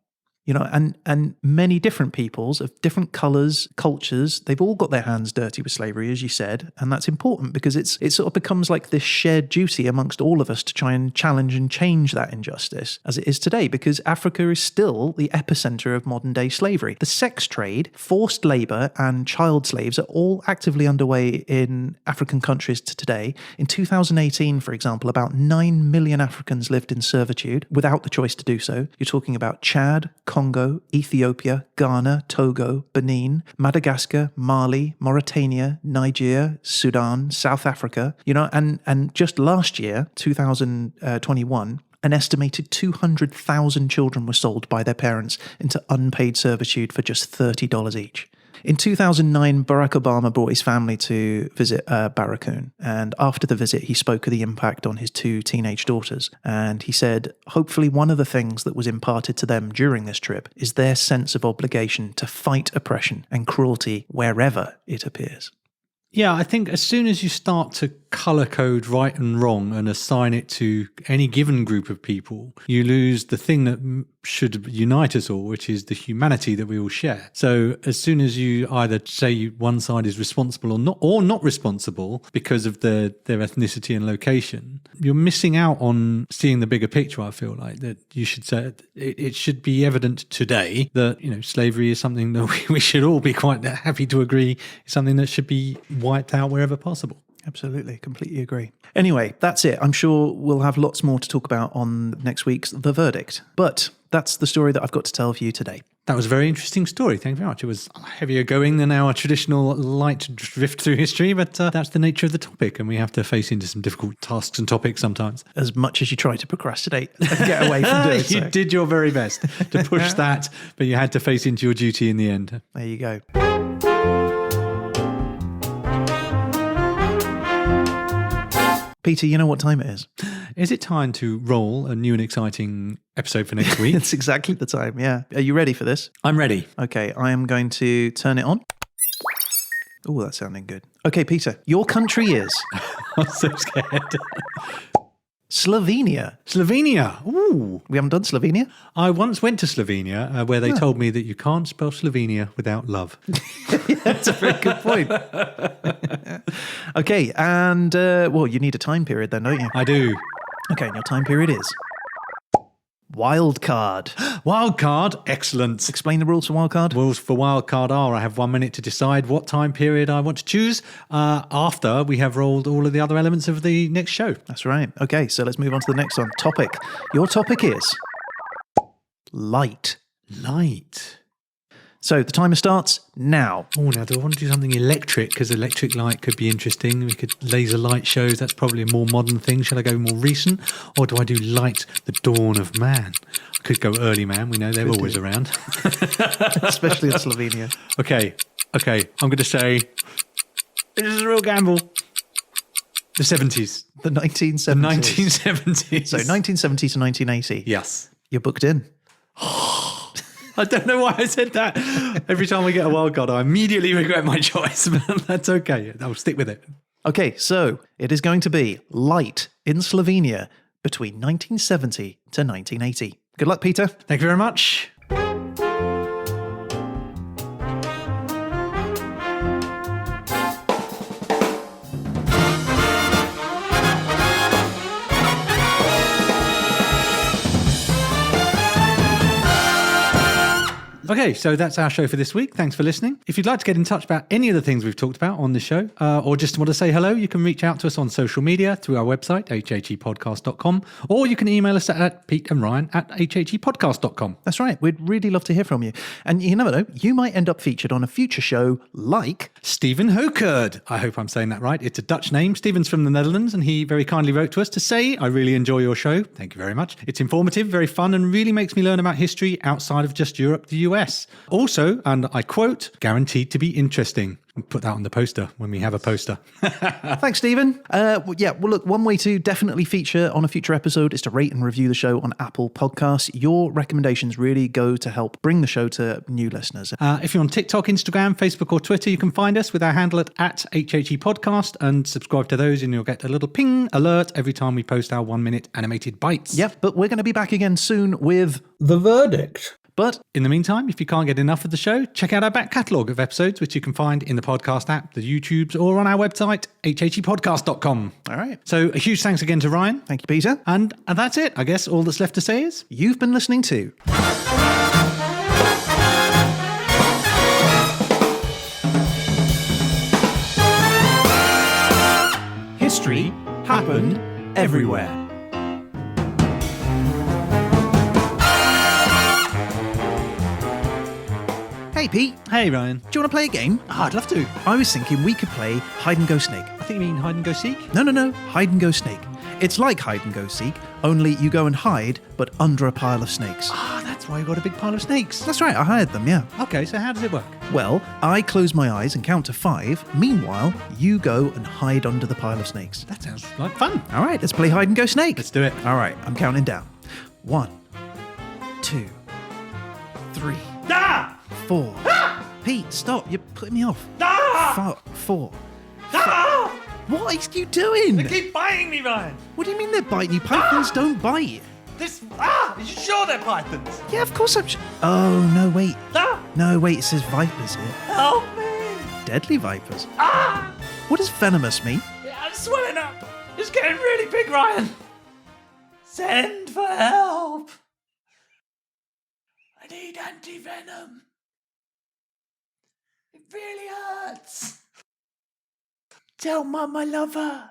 And many different peoples of different colours, cultures, they've all got their hands dirty with slavery, as you said, and that's important because it sort of becomes like this shared duty amongst all of us to try and challenge and change that injustice as it is today, because Africa is still the epicenter of modern-day slavery. The sex trade, forced labour, and child slaves are all actively underway in African countries today. In 2018, for example, about 9 million Africans lived in servitude without the choice to do so. You're talking about Chad, Congo, Ethiopia, Ghana, Togo, Benin, Madagascar, Mali, Mauritania, Nigeria, Sudan, South Africa, and just last year, 2021, an estimated 200,000 children were sold by their parents into unpaid servitude for just $30 each. In 2009, Barack Obama brought his family to visit Barracoon. And after the visit, he spoke of the impact on his 2 teenage daughters. And he said, hopefully one of the things that was imparted to them during this trip is their sense of obligation to fight oppression and cruelty wherever it appears. Yeah, I think as soon as you start to colour code right and wrong and assign it to any given group of people, you lose the thing that should unite us all, which is the humanity that we all share. So as soon as you either say one side is responsible or not responsible because of their ethnicity and location, you're missing out on seeing the bigger picture. I feel like that you should say it should be evident today that, you know, slavery is something that we should all be quite happy to agree is something that should be wiped out wherever possible. Absolutely, completely agree. Anyway, that's it. I'm sure we'll have lots more to talk about on next week's The Verdict. But that's the story that I've got to tell for you today. That was a very interesting story. Thank you very much. It was heavier going than our traditional light drift through history, but that's the nature of the topic, and we have to face into some difficult tasks and topics sometimes. As much as you try to procrastinate and get away from doing so. You did your very best to push that, but you had to face into your duty in the end. There you go. Peter, you know what time it is? Is it time to roll a new and exciting episode for next week? It's exactly the time, yeah. Are you ready for this? I'm ready. Okay, I am going to turn it on. Oh, that's sounding good. Okay, Peter, your country is... I'm so scared. Slovenia. Slovenia. Ooh. We haven't done Slovenia? I once went to Slovenia where they told me that you can't spell Slovenia without love. That's a very good point. Okay, and, well, you need a time period then, don't you? I do. Okay, and your time period is... Wildcard. Wildcard. Excellent. Explain the rules for wildcard. Rules for wildcard are I have 1 minute to decide what time period I want to choose after we have rolled all of the other elements of the next show. That's right. Okay, so let's move on to the next one. Topic. Your topic is... light. Light. So the timer starts now. Oh, now do I want to do something electric? Because electric light could be interesting. We could laser light shows. That's probably a more modern thing. Shall I go more recent? Or do I do light, the dawn of man? I could go early man. We know they're always around. Especially in Slovenia. Okay. I'm going to say, this is a real gamble. The 70s. The 1970s. The 1970s. So 1970 to 1980. Yes. You're booked in. I don't know why I said that. Every time we get a wild card, I immediately regret my choice, but that's okay. I'll stick with it. Okay, so it is going to be light in Slovenia between 1970 to 1980. Good luck, Peter. Thank you very much. Okay, so that's our show for this week. Thanks for listening. If you'd like to get in touch about any of the things we've talked about on the show, or just want to say hello, you can reach out to us on social media through our website, hhepodcast.com, or you can email us at Pete and Ryan at hhepodcast.com. That's right. We'd really love to hear from you. And you never know, you might end up featured on a future show like... Stephen Hokerd. I hope I'm saying that right. It's a Dutch name. Stephen's from the Netherlands, and he very kindly wrote to us to say, I really enjoy your show. Thank you very much. It's informative, very fun, and really makes me learn about history outside of just Europe, the US. Also, and I quote, guaranteed to be interesting. We'll put that on the poster when we have a poster. Thanks, Stephen. Well, look, one way to definitely feature on a future episode is to rate and review the show on Apple Podcasts. Your recommendations really go to help bring the show to new listeners. If you're on TikTok, Instagram, Facebook, or Twitter, you can find us with our handle at HHEpodcast and subscribe to those, and you'll get a little ping alert every time we post our 1 minute animated bites. Yep, but we're going to be back again soon with The Verdict. But in the meantime, if you can't get enough of the show, check out our back catalogue of episodes, which you can find in the podcast app, the YouTubes, or on our website, hhepodcast.com. All right. So a huge thanks again to Ryan. Thank you, Peter. And that's it. I guess all that's left to say is... You've been listening to... History happened everywhere. Hey, Pete. Hey, Ryan. Do you want to play a game? Oh, I'd love to. I was thinking we could play hide and go snake. I think you mean hide and go seek? No. Hide and go snake. It's like hide and go seek, only you go and hide, but under a pile of snakes. Ah, that's why you got a big pile of snakes. That's right, I hired them, yeah. Okay, so how does it work? Well, I close my eyes and count to 5. Meanwhile, you go and hide under the pile of snakes. That sounds like fun. All right, let's play hide and go snake. Let's do it. All right, I'm counting down. 1, 2, 3, Ah! 4. Pete, stop! You're putting me off. Ah! 4. Ah! What are you doing? They keep biting me, Ryan. What do you mean they're biting you? Pythons don't bite. Are you sure they're pythons? Yeah, of course I'm. Oh no, wait. Ah! No, wait. It says vipers here. Help me! Deadly vipers. Ah! What does venomous mean? I'm swelling up. It's getting really big, Ryan. Send for help. I need anti-venom. It really hurts. Tell Mum I love her.